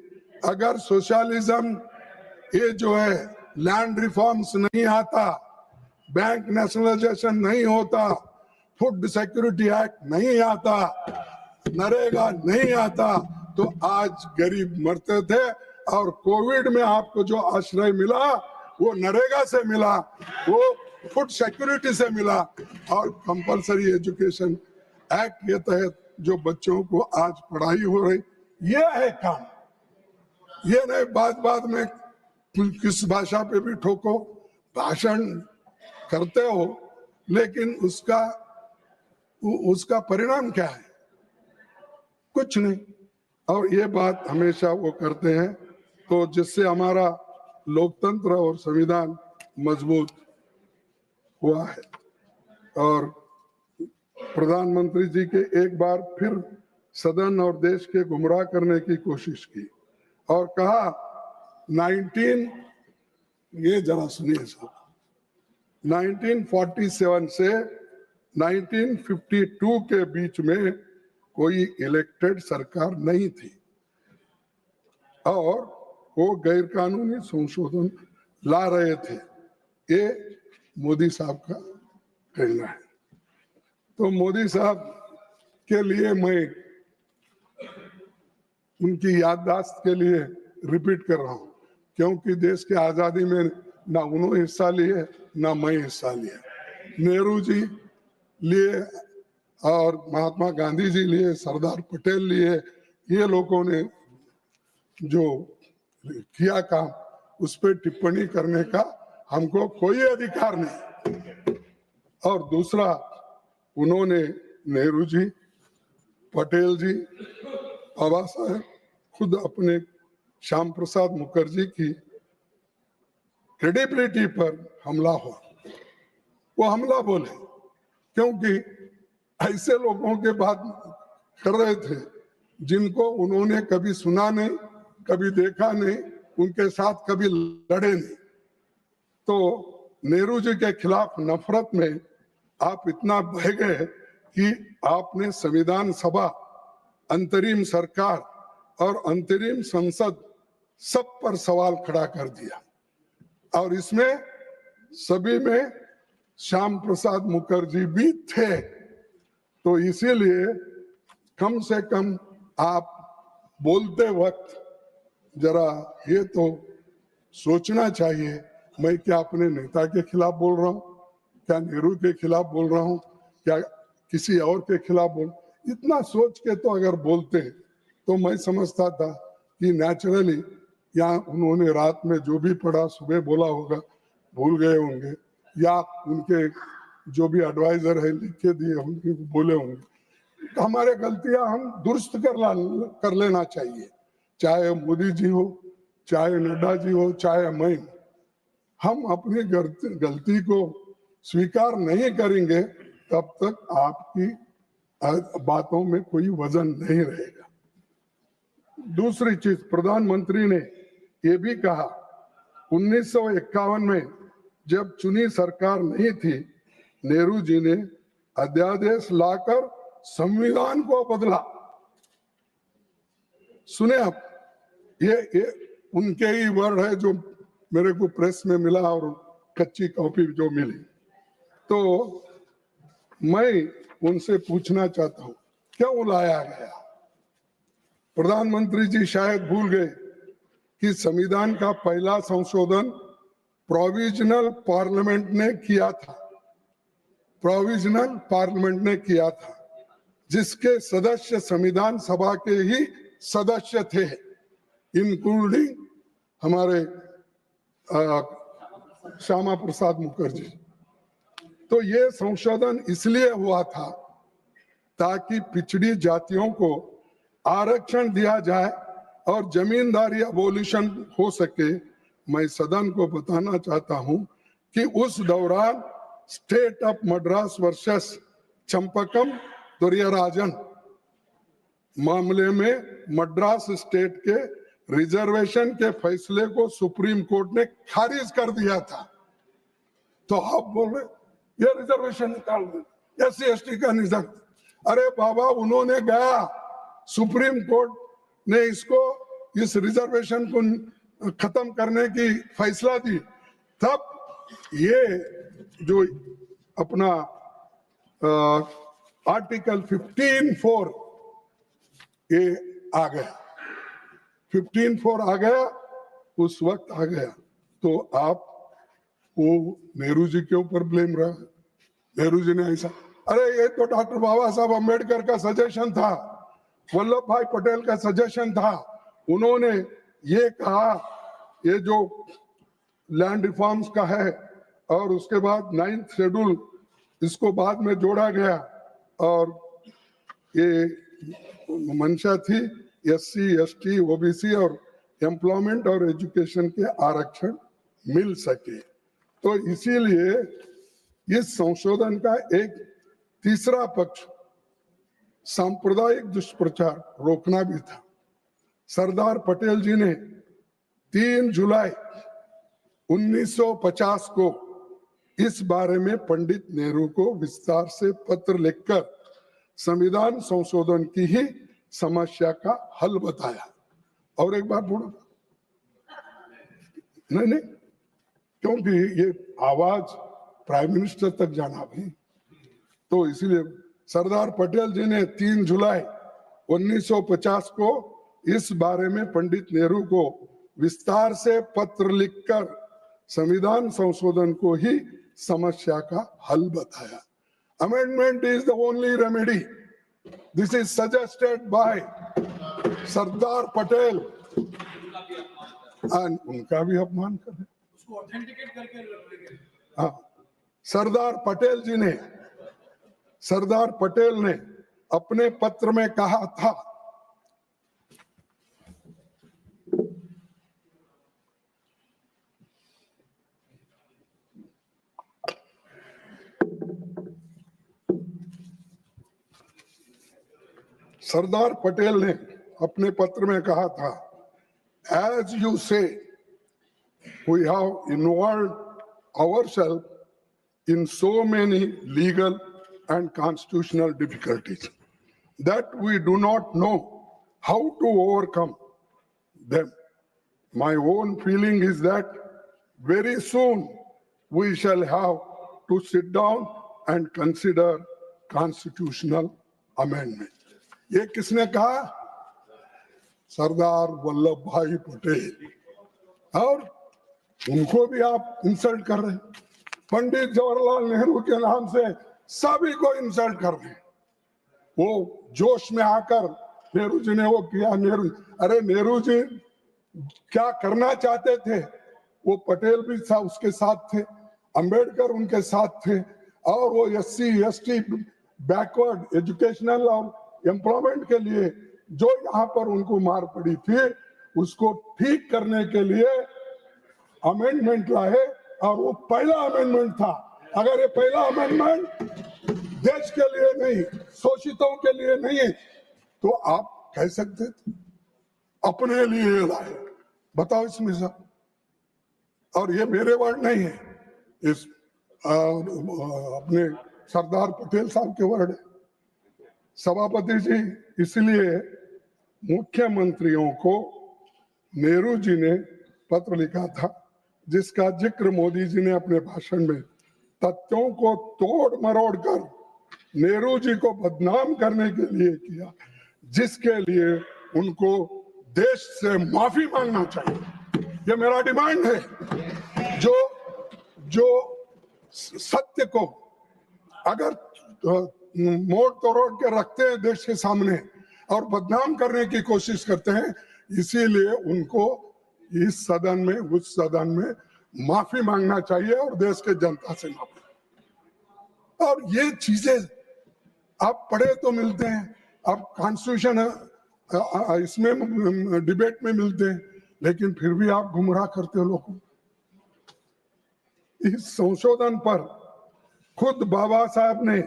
Speaker 1: अगर सोशलिज्म ये जो है लैंड रिफॉर्म्स नहीं आता, बैंक नेशनलाइजेशन नहीं होता, फूड सिक्योरिटी एक्ट नहीं आता, नरेगा नहीं आता, तो आज गरीब मरते थे। और कोविड में आपको जो आश्रय मिला वो नरेगा से मिला, वो फूड सिक्योरिटी से मिला, और कंपलसरी एजुकेशन एक्ट के तहत जो बच्चों को आज पढ़ाई हो रही, ये है काम। ये नहीं बात में किस भाषा पे भी ठोको, भाषण करते हो, लेकिन उसका परिणाम क्या है? कुछ नहीं। और ये बात हमेशा वो करते हैं, तो जिससे हमारा लोकतंत्र और संविधान मजबूत हुआ है। और प्रधानमंत्री जी के एक बार फिर सदन और देश के गुमराह करने की कोशिश की और कहा 1947 से 1952 के बीच में कोई इलेक्टेड सरकार नहीं थी और वो गैर कानूनी संशोधन ला रहे थे। ये मोदी साहब का कहना है। तो मोदी साहब के लिए मैं उनकी याददाश्त के लिए रिपीट कर रहा हूं, क्योंकि देश की आजादी में ना उन्होंने हिस्सा लिए ना मैं हिस्सा लिया। नेहरू जी लिए और महात्मा गांधी जी लिए, सरदार पटेल लिए, ये लोगों ने जो किया काम उस पर टिप्पणी करने का हमको कोई अधिकार नहीं। और दूसरा, उन्होंने नेहरू जी, पटेल जी, बाबा साहब खुद अपने श्याम प्रसाद मुखर्जी की क्रेडिबिलिटी पर हमला हुआ। वो हमला बोले क्योंकि ऐसे लोगों के बात कर रहे थे जिनको उन्होंने कभी सुना नहीं, कभी देखा नहीं, उनके साथ कभी लड़े नहीं। तो नेहरू जी के खिलाफ नफरत में आप इतना बह गए कि आपने संविधान सभा, अंतरिम सरकार और अंतरिम संसद सब पर सवाल खड़ा कर दिया। और इसमें सभी में श्याम प्रसाद मुखर्जी भी थे। तो इसीलिए कम से कम आप बोलते वक्त जरा ये तो सोचना चाहिए, मैं क्या अपने नेता के खिलाफ बोल रहा हूँ, क्या नेहरू के खिलाफ बोल रहा हूँ, क्या किसी और के खिलाफ बोल, इतना सोच के तो अगर बोलते तो मैं समझता था कि नेचुरली या उन्होंने रात में जो भी पढ़ा सुबह बोला होगा, भूल गए होंगे, या उनके जो भी एडवाइजर है लिख के दिए होंगे, बोले होंगे। हमारे गलतियां हम दुरुस्त कर लेना चाहिए, चाहे मोदी जी हो, चाहे नड्डा जी हो, चाहे मैं। हम अपनी गलती को स्वीकार नहीं करेंगे तब तक आपकी बातों में कोई वजन नहीं रहेगा। दूसरी चीज, प्रधानमंत्री ने ये भी कहा 1951 में जब चुनी सरकार नहीं थी, नेहरू जी ने अध्यादेश लाकर संविधान को बदला। सुने आप, ये उनके ही वर्ड है जो मेरे को प्रेस में मिला और कच्ची कॉपी जो मिली। तो मैं उनसे पूछना चाहता हूं क्यों लाया गया। प्रधानमंत्री जी शायद भूल गए कि संविधान का पहला संशोधन प्रोविजनल पार्लियामेंट ने किया था, प्रोविजनल पार्लियामेंट ने किया था, जिसके सदस्य संविधान सभा के ही सदस्य थे, इंक्लूडिंग हमारे श्यामा प्रसाद मुखर्जी। तो ये संशोधन इसलिए हुआ था ताकि पिछड़ी जातियों को आरक्षण दिया जाए और जमींदारी अबोलिशन हो सके। मैं सदन को बताना चाहता हूं कि उस दौरान state of Madras versus Champakam Dorairajan मामले में मद्रास स्टेट के रिजर्वेशन के फैसले को सुप्रीम कोर्ट ने खारिज कर दिया था। तो आप बोल रहे ये रिजर्वेशन निकाल दे, SC/ST का निजाम। अरे बाबा, उन्होंने गया, सुप्रीम कोर्ट ने इस रिजर्वेशन को खत्म करने की फैसला दी, तब ये जो अपना आर्टिकल 15(4) ये आ गया, 15(4) आ गया, उस वक्त आ गया। तो आप वो नेहरू जी के ऊपर ब्लेम रहा, नेहरू जी ने ऐसा, अरे ये तो डॉक्टर बाबा साहब अम्बेडकर का सजेशन था, वल्लभ भाई पटेल का सजेशन था। उन्होंने ये कहा ये जो लैंड रिफॉर्म्स का है और उसके बाद 9th शेड्यूल इसको बाद में जोड़ा गया और ये मंशा थी SC/ST OBC और एम्प्लॉयमेंट और एजुकेशन के आरक्षण मिल सके। तो इसीलिए इस संशोधन का एक तीसरा पक्ष सांप्रदायिक दुष्प्रचार रोकना भी था। सरदार पटेल जी ने 3 जुलाई 1950 को इस बारे में पंडित नेहरू को विस्तार से पत्र लिखकर संविधान संशोधन की ही समस्या का हल बताया। और एक बात बोलो, नहीं, क्योंकि ये आवाज प्राइम मिनिस्टर तक जाना भी, तो इसीलिए सरदार पटेल जी ने 3 जुलाई 1950 को इस बारे में पंडित नेहरू को विस्तार से पत्र लिखकर संविधान संशोधन को ही समस्या का हल बताया। Amendment is the only remedy. This is suggested by Sardar Patel. उनका भी अपमान करें, उसको ऑथेंटिकेट करके। हाँ, सरदार पटेल ने अपने पत्र में कहा था, सरदार पटेल ने अपने पत्र में कहा था, as you say, we have involved ourselves in so many legal and constitutional difficulties that we do not know how to overcome them. My own feeling is that very soon we shall have to sit down and consider constitutional amendment. ये किसने कहा? सरदार वल्लभ भाई पटेल। और उनको भी आप insult कर रहे हैं। पंडित जवाहरलाल नेहरू के नाम से सभी को इंसल्ट कर रहे हैं। वो जोश में आकर नेहरू जी ने वो किया। नेहरू जी क्या करना चाहते थे? वो पटेल भी उसके साथ थे, अंबेडकर उनके साथ थे, और वो SC ST बैकवर्ड एजुकेशनल और एम्प्लॉयमेंट के लिए जो यहाँ पर उनको मार पड़ी थी, उसको ठीक करने के लिए अमेंडमेंट लाए। और वो पहला अमेंडमेंट था। अगर ये पहला अमेंडमेंट देश के लिए नहीं, शोषितों के लिए नहीं, तो आप कह सकते थे अपने लिए लाए। बताओ इसमें सब। और ये मेरे वर्ड नहीं है, इस अपने सरदार पटेल साहब के वर्ड है। सभापति जी, इसलिए मुख्यमंत्रियों को नेहरू जी ने पत्र लिखा था, जिसका जिक्र मोदी जी ने अपने भाषण में तथ्यों को तोड़ मरोड़ कर नेहरू जी को बदनाम करने के लिए किया, जिसके लिए उनको देश से माफी मांगना चाहिए। ये मेरा डिमांड है। जो सत्य को अगर मोड़ तोड़ के रखते हैं देश के सामने और बदनाम करने की कोशिश करते हैं, इसीलिए उनको इस सदन में, उस सदन में माफी मांगना चाहिए और देश के जनता से माफी। और ये चीजें आप पढ़े तो मिलते हैं, अब कॉन्स्टिट्यूशन इसमें डिबेट में मिलते हैं, लेकिन फिर भी आप गुमराह करते हो लोगों। इस संशोधन पर खुद बाबा साहब ने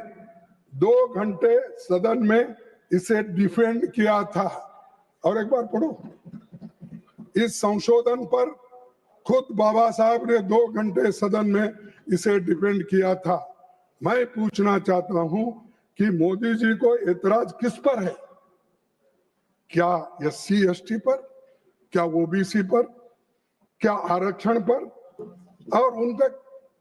Speaker 1: 2 घंटे सदन में इसे डिफेंड किया था। और एक बार पढ़ो, इस संशोधन पर खुद बाबा साहब ने 2 घंटे सदन में इसे डिफेंड किया था। मैं पूछना चाहता हूं कि मोदी जी को एतराज किस पर है? क्या SC ST पर, क्या OBC पर, क्या आरक्षण पर, और उनका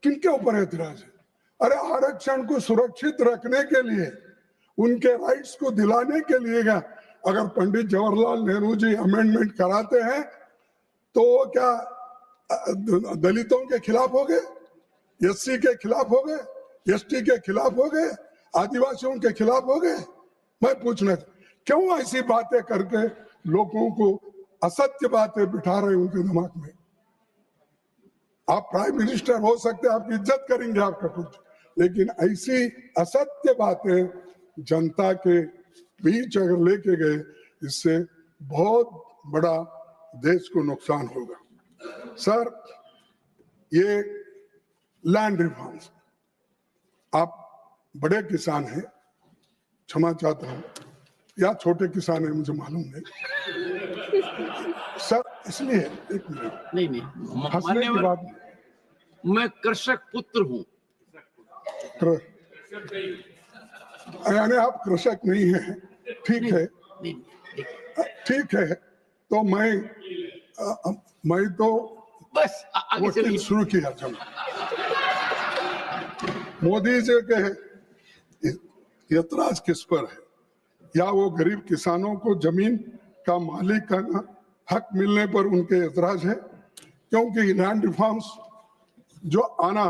Speaker 1: किनके ऊपर एतराज है? अरे आरक्षण को सुरक्षित रखने के लिए, उनके राइट्स को दिलाने के लिए अगर पंडित जवाहरलाल नेहरू जी अमेंडमेंट कराते हैं तो क्या दलितों के खिलाफ हो गए, SC के खिलाफ हो गए, ST के खिलाफ हो गए, आदिवासियों के खिलाफ हो गए? मैं पूछना, क्यों ऐसी बातें करके लोगों को असत्य बातें बिठा रहे हैं उनके दिमाग में? आप प्राइम मिनिस्टर हो सकते हैं, आपकी इज्जत करेंगे आपका कुछ, लेकिन ऐसी असत्य बातें जनता के बीच अगर लेके गए, इससे बहुत बड़ा देश को नुकसान होगा। सर, ये लैंड रिफॉर्म्स, आप बड़े किसान हैं, क्षमा चाहता हूं, या छोटे किसान हैं मुझे मालूम नहीं सर, इसलिए एक मिनट
Speaker 3: नहीं
Speaker 1: हंसने की बात नहीं।
Speaker 3: मैं कृषक पुत्र हूँ।
Speaker 1: यानी आप कृषक नहीं हैं, ठीक है, ठीक है। तो मैं तो
Speaker 3: बस आगे चलिए।
Speaker 1: शुरू किया जब मोदी जी के एतराज किस पर है? या वो गरीब किसानों को जमीन का मालिक का हक मिलने पर उनके एतराज है? क्योंकि लैंड रिफॉर्म्स जो आना,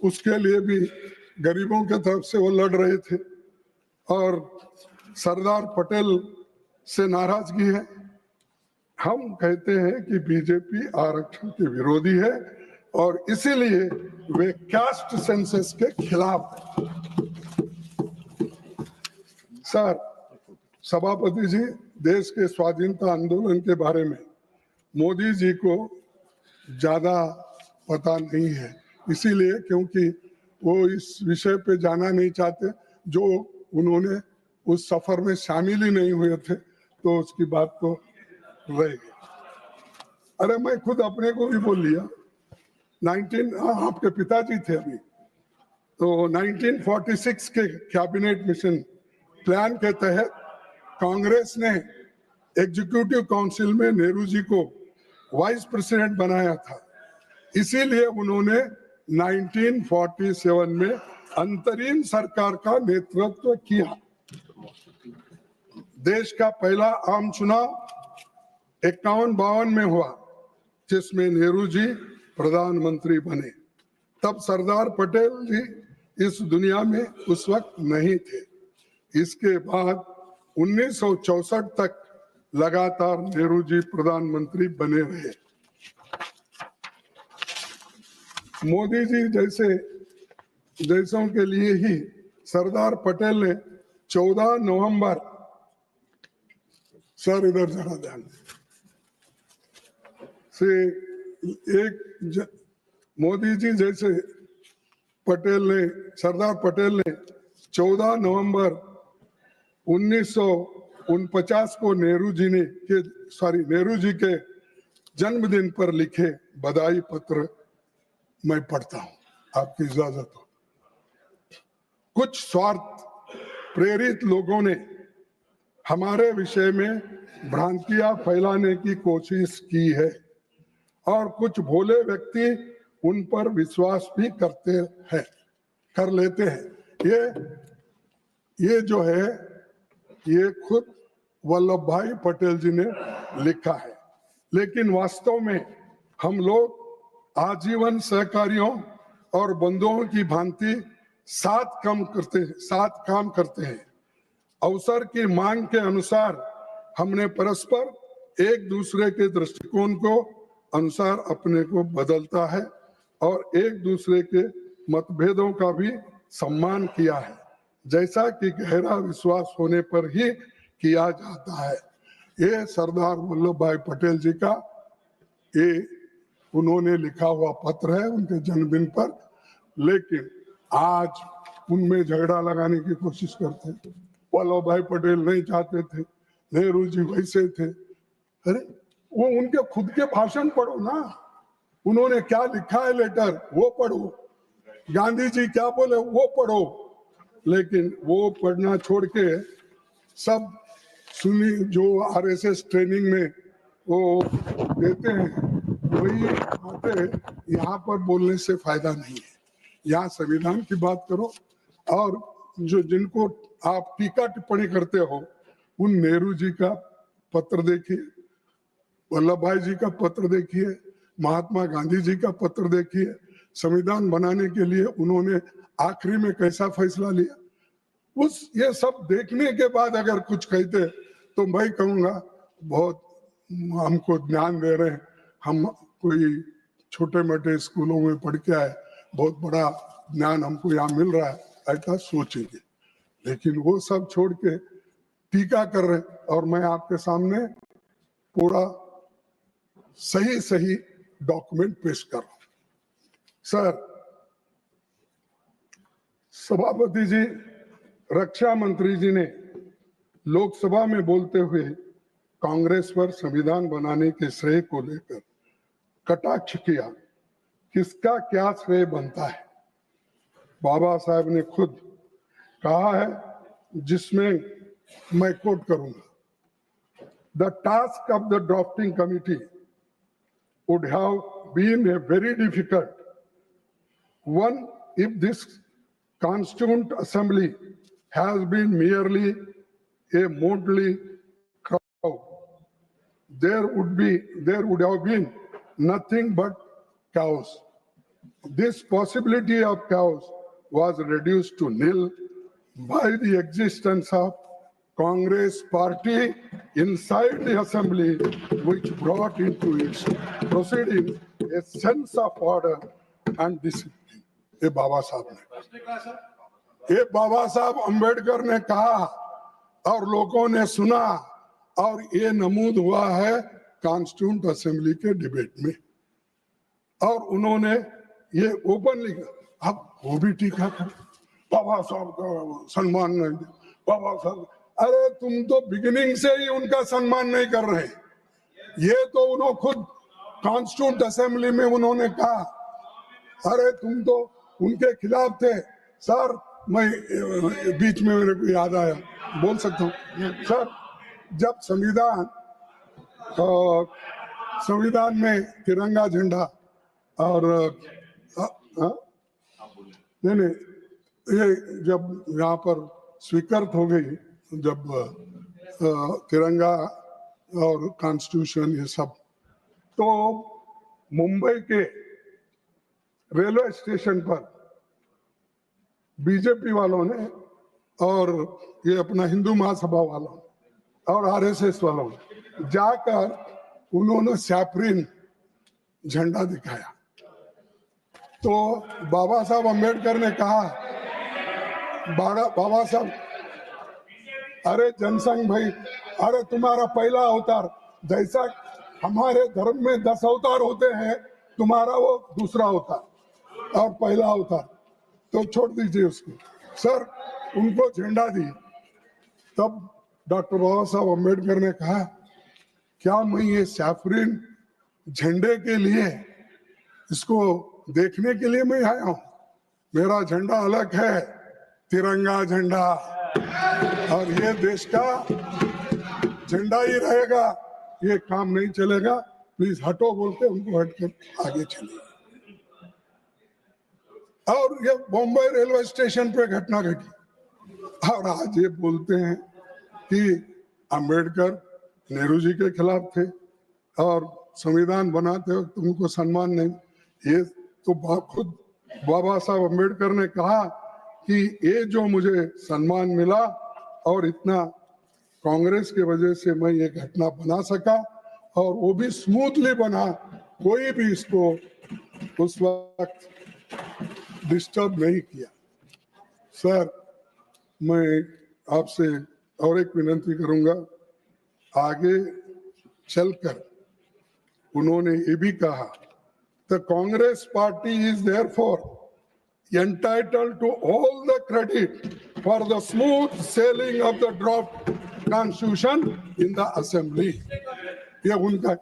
Speaker 1: उसके लिए भी गरीबों के तरफ से वो लड़ रहे थे और सरदार पटेल से नाराजगी है। हम कहते हैं कि बीजेपी आरक्षण के विरोधी है और इसीलिए वे कास्ट सेंसस के खिलाफ है। सर, सभापति जी, देश के स्वाधीनता आंदोलन के बारे में मोदी जी को ज्यादा पता नहीं है, इसीलिए क्योंकि वो इस विषय पे जाना नहीं चाहते, जो उन्होंने उस सफर में शामिल ही नहीं हुए थे, तो उसकी बात तो रहेगी। अरे मैं खुद अपने को भी बोल लिया। आपके पिताजी थे अभी, तो 1946 के कैबिनेट मिशन प्लान के तहत कांग्रेस ने एग्जीक्यूटिव काउंसिल में नेहरू जी को वाइस प्रेसिडेंट बनाया था। इसीलिए उन्होंने 1947 में अंतरिम सरकार का नेतृत्व किया। देश का पहला आम चुनाव 51-52 में हुआ, जिसमें नेहरू जी प्रधानमंत्री बने। तब सरदार पटेल जी इस दुनिया में उस वक्त नहीं थे। इसके बाद 1964 तक लगातार नेहरू जी प्रधानमंत्री बने रहे। मोदी जी जैसों के लिए ही सरदार पटेल ने 14 नवंबर, सर इधर जरा ध्यान से, मोदी जी जैसे सरदार पटेल ने 14 नवंबर 1949 को नेहरू जी के जन्मदिन पर लिखे बधाई पत्र मैं पढ़ता हूं, आपकी इजाजत हो। कुछ स्वार्थ प्रेरित लोगों ने हमारे विषय में भ्रांतियां फैलाने की कोशिश की है और कुछ भोले व्यक्ति उन पर विश्वास भी कर लेते हैं। ये जो है, ये खुद वल्लभ भाई पटेल जी ने लिखा है। लेकिन वास्तव में हम लोग आजीवन सहकारियों और बंधुओं की भांति साथ काम करते हैं। अवसर की मांग के अनुसार हमने परस्पर एक दूसरे के दृष्टिकोण को अनुसार अपने को बदलता है और एक दूसरे के मतभेदों का भी सम्मान किया है, जैसा कि गहरा विश्वास होने पर ही किया जाता है। ये सरदार वल्लभ भाई पटेल जी का उन्होंने लिखा हुआ पत्र है उनके जन्मदिन पर। लेकिन आज उनमें झगड़ा लगाने की कोशिश करते हैं। वल्लभ भाई पटेल नहीं चाहते थे, नेहरू जी वैसे थे। अरे वो उनके खुद के भाषण पढ़ो ना, उन्होंने क्या लिखा है लेटर वो पढ़ो, गांधी जी क्या बोले वो पढ़ो। लेकिन वो पढ़ना छोड़ के सब सुनी जो आरएसएस ट्रेनिंग में वो देते हैं वही बातें यहाँ पर बोलने से फायदा नहीं है। यहाँ संविधान की बात करो और जिनको आप टीका टिप्पणी करते हो उन नेहरू जी का पत्र देखिए, वल्लभ भाई जी का पत्र देखिए, महात्मा गांधी जी का पत्र देखिए। संविधान बनाने के लिए उन्होंने आखिरी में कैसा फैसला लिया, ये सब देखने के बाद अगर कुछ कहते तो मैं कहूँगा बहुत हमको ज्ञान दे रहे हैं, हम कोई छोटे मोटे स्कूलों में पढ़ के आए, बहुत बड़ा ज्ञान हमको यहाँ मिल रहा है, ऐसा सोचेंगे। लेकिन वो सब छोड़ के टीका कर रहे और मैं आपके सामने पूरा सही डॉक्यूमेंट पेश कर रहा हूं। सर, सभापति जी, रक्षा मंत्री जी ने लोकसभा में बोलते हुए कांग्रेस पर संविधान बनाने के श्रेय को लेकर कटाक्ष किया। किसका क्या श्रेय बनता है? बाबा साहब ने खुद कहा है, जिसमें मैं कोट करूंगा, the task of the drafting committee would have been a very difficult one if this constituent assembly has been merely a motley crowd. There would have been nothing but chaos. This possibility of chaos was reduced to nil by the existence of Congress party inside the assembly, which brought into its proceedings a sense of order and discipline. ये बाबा साहब अंबेडकर ने कहा और लोगों ने सुना और ये नमूद हुआ है कॉन्स्टिट्यूएंट असेंबली के डिबेट में और उन्होंने ये ओपनली कहा। अब वो भी टीका कर, बाबा साहब का सम्मान नहीं दे, बाबा साहब, अरे तुम तो बिगिनिंग से ही उनका सम्मान नहीं कर रहे। ये तो उन्होंने खुद कॉन्स्टिट्यूएंट असेंबली में उन्होंने कहा, अरे तुम तो उनके खिलाफ थे। सर, मैं बीच में मेरे को याद आया, बोल सकता हूँ सर, जब संविधान में तिरंगा झंडा और हाँ नहीं नहीं, ये जब यहाँ पर स्वीकृत हो गई, जब तिरंगा और कॉन्स्टिट्यूशन ये सब, तो मुंबई के रेलवे स्टेशन पर बीजेपी वालों ने और ये अपना हिंदू महासभा वालों और आरएसएस वालों ने जाकर उन्होंने सैफरन झंडा दिखाया। तो बाबा साहब अम्बेडकर ने कहा, बाबा साहब, अरे जनसंघ भाई, अरे तुम्हारा पहला अवतार, जैसा हमारे धर्म में 10 अवतार होते हैं, तुम्हारा वो दूसरा अवतार और पहला अवतार, तो छोड़ दीजिए उसको। सर उनको झंडा दी, तब डॉक्टर बाबा साहब अम्बेडकर ने कहा, क्या मैं ये सैफरन झंडे के लिए, इसको देखने के लिए मैं आया हूं? मेरा झंडा अलग है, तिरंगा झंडा, और ये देश का झंडा ही रहेगा, ये काम नहीं चलेगा, प्लीज हटो बोल के उनको हटकर आगे चले। और ये बॉम्बे रेलवे स्टेशन पे घटना घटी, और आज ये बोलते हैं कि अंबेडकर नेहरू जी के खिलाफ थे और संविधान बनाते वक्त उनको सम्मान नहीं। ये तो खुद बाबा साहब अम्बेडकर ने कहा कि ये जो मुझे सम्मान मिला और इतना कांग्रेस की वजह से मैं ये घटना बना सका, और वो भी स्मूथली बना, कोई भी इसको उस वक्त डिस्टर्ब नहीं किया। सर मैं आपसे और एक विनती करूंगा, आगे चलकर उन्होंने ये भी कहा, the Congress party is therefore entitled to all the credit for the smooth sailing of the draft constitution in the assembly। ये उनका,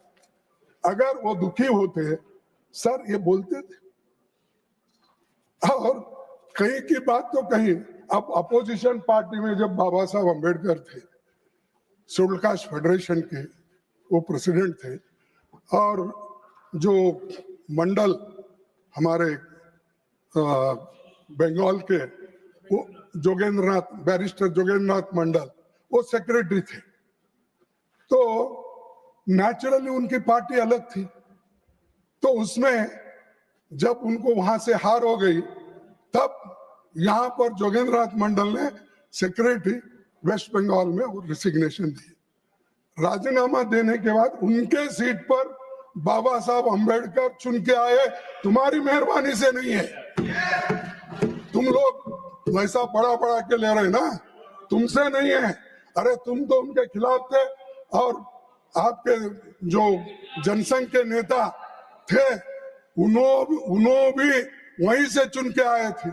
Speaker 1: अगर वो दुखी होते सर ये बोलते थे, और कहीं की बात तो कहीं। अब अपोजिशन पार्टी में जब बाबा साहब अम्बेडकर थे, शेड्यूल कास्ट फेडरेशन के वो प्रेसिडेंट थे, और जो मंडल हमारे बंगाल के वो जोगेंद्रनाथ, बैरिस्टर जोगेंद्रनाथ मंडल, वो सेक्रेटरी थे। तो नेचुरली उनकी पार्टी अलग थी, तो उसमें जब उनको वहां से हार हो गई, तब यहाँ पर जोगेंद्रनाथ मंडल ने सेक्रेटरी वेस्ट बंगाल में वो रिसिग्नेशन दी। राजीनामा देने के बाद उनके सीट पर बाबा साहब अम्बेडकर चुन के आए, तुम्हारी मेहरबानी से नहीं है, तुम लोग वैसा पढ़ा के ले रहे ना, तुमसे नहीं है। अरे तुम तो उनके खिलाफ थे, और आपके जो जनसंघ के नेता थे उन्होंने भी वहीं से चुन के आए थे,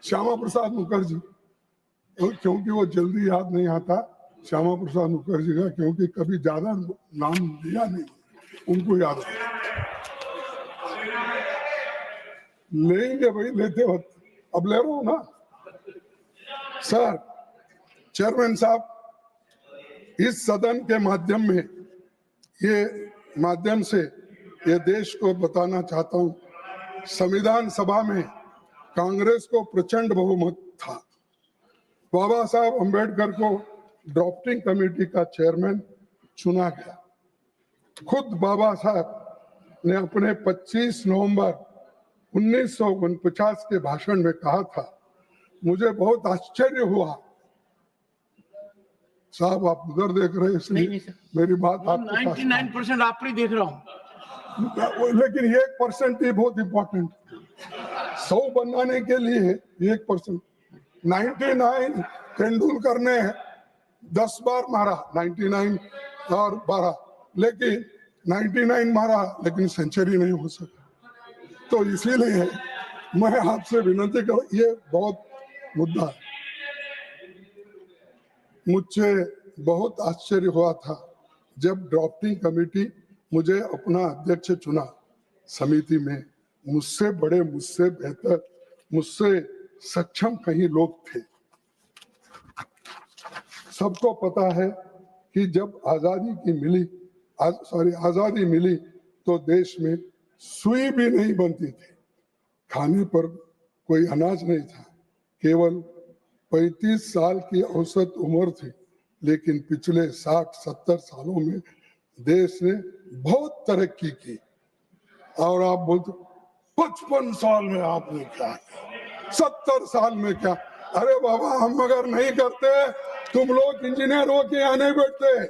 Speaker 1: श्यामा प्रसाद मुखर्जी, क्योंकि वो जल्दी याद नहीं आता श्यामा प्रसाद मुखर्जी का, क्योंकि कभी ज्यादा नाम लिया नहीं, उनको याद है। लेंगे भाई, लेते वक्त, अब ले रहा हूं ना। सर चेयरमैन साहब, इस सदन के माध्यम से ये देश को बताना चाहता हूं, संविधान सभा में कांग्रेस को प्रचंड बहुमत था। बाबा साहब अम्बेडकर को ड्राफ्टिंग कमेटी का चेयरमैन चुना गया। खुद बाबा साहब ने अपने 25 नवंबर 1949 के भाषण में कहा था, मुझे बहुत आश्चर्य हुआ। साहब आप उधर देख रहे हैं, इसलिए मेरी बात आप
Speaker 3: 99% आप ही देख रहा हूँ,
Speaker 1: लेकिन 1% ही बहुत इंपॉर्टेंट। 100 बनाने के लिए 1%। 99 तेंदुलकर ने 10 बार मारा, 99 और 12, लेकिन 99 मारा, लेकिन सेंचुरी नहीं हो सका। तो इसीलिए मैं आपसे विनती करूं, ये बहुत मुद्दा है। मुझे बहुत आश्चर्य हुआ था जब ड्राफ्टिंग कमेटी मुझे अपना अध्यक्ष चुना। समिति में मुझसे बड़े, मुझसे बेहतर, मुझसे सक्षम कहीं लोग थे। सबको पता है कि जब आजादी मिली तो देश में सुई भी नहीं बनती थी। खाने पर कोई अनाज नहीं था। केवल 35 साल की औसत उम्र थी, लेकिन पिछले 60-70 सालों में देश ने बहुत तरक्की की। और आप बोलते 55 साल में आपने क्या किया, 70 साल में क्या? अरे बाबा, हम अगर नहीं करते, तुम लोग इंजीनियर हो के यहाँ नहीं बैठते,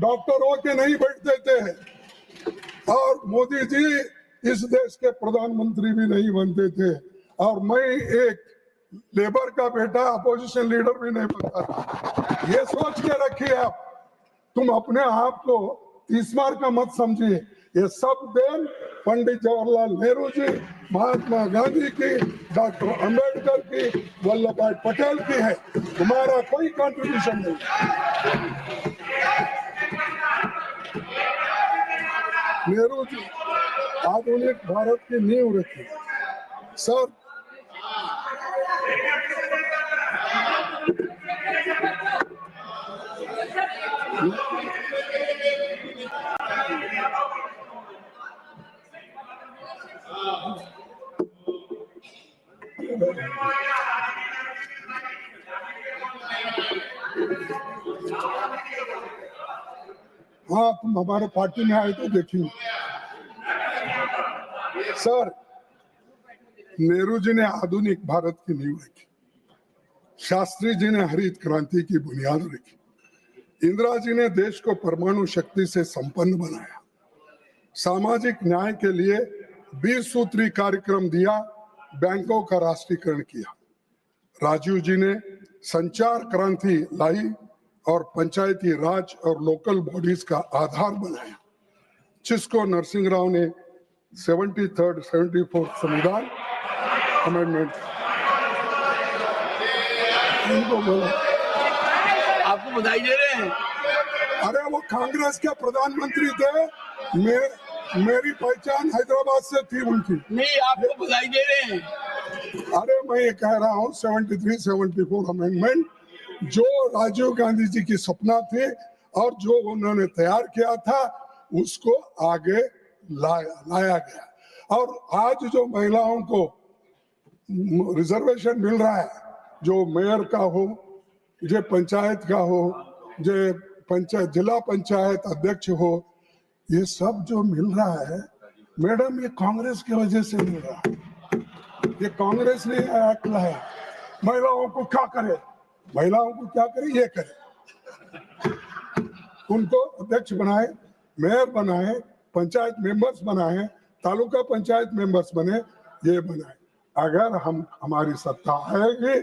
Speaker 1: डॉक्टर हो के नहीं बैठते थे, और मोदी जी इस देश के प्रधानमंत्री भी नहीं बनते थे, और मैं एक लेबर का बेटा अपोजिशन लीडर भी नहीं बनता था। ये सोच के रखिए आप, तुम अपने आप को 30 बार का मत समझिए। ये सब देन पंडित जवाहरलाल नेहरू जी, महात्मा गांधी की, डॉक्टर अंबेडकर की, वल्लभ भाई पटेल की है। तुम्हारा कोई कंट्रीब्यूशन नहीं। नेहरू जी आधुनिक भारत की नींव रखी। सर, हाँ, तुम हमारे पार्टी में आए तो देखिए। सर, नेहरू जी ने आधुनिक भारत की नींव रखी, शास्त्री जी ने हरित क्रांति की बुनियाद रखी, इंदिरा जी ने देश को परमाणु शक्ति से संपन्न बनाया, सामाजिक न्याय के लिए 20 सूत्री कार्यक्रम दिया, बैंकों का राष्ट्रीयकरण किया, राजीव जी ने संचार क्रांति लाई और पंचायती राज और लोकल बॉडीज का आधार बनाया, जिसको नरसिंह राव ने 73rd 74th संविधान अमेंडमेंट इनको बोला।
Speaker 3: आपको बधाई दे रहे हैं।
Speaker 1: अरे वो कांग्रेस के प्रधानमंत्री थे, मेरी पहचान हैदराबाद से थी उनकी।
Speaker 3: नहीं, आपको बधाई दे रहे हैं।
Speaker 1: अरे मैं ये कह रहा हूँ 73 74 अमेंडमेंट जो राजीव गांधी जी की सपना थी और जो उन्होंने तैयार किया था, उसको आगे लाया गया। और आज जो महिलाओं को रिजर्वेशन मिल रहा है, जो मेयर का हो, जो पंचायत का हो, जो जिला पंचायत अध्यक्ष हो, ये सब जो मिल रहा है मैडम, ये कांग्रेस की वजह से मिल रहा है। ये कांग्रेस ने एक्ट लाया। महिलाओं को क्या करे, महिलाओं को क्या करे, ये करे, उनको अध्यक्ष बनाए, मेयर बनाए, पंचायत मेंबर्स बनाए, तालुका पंचायत मेंबर्स बने, ये बनाए। अगर हमारी सत्ता आएगी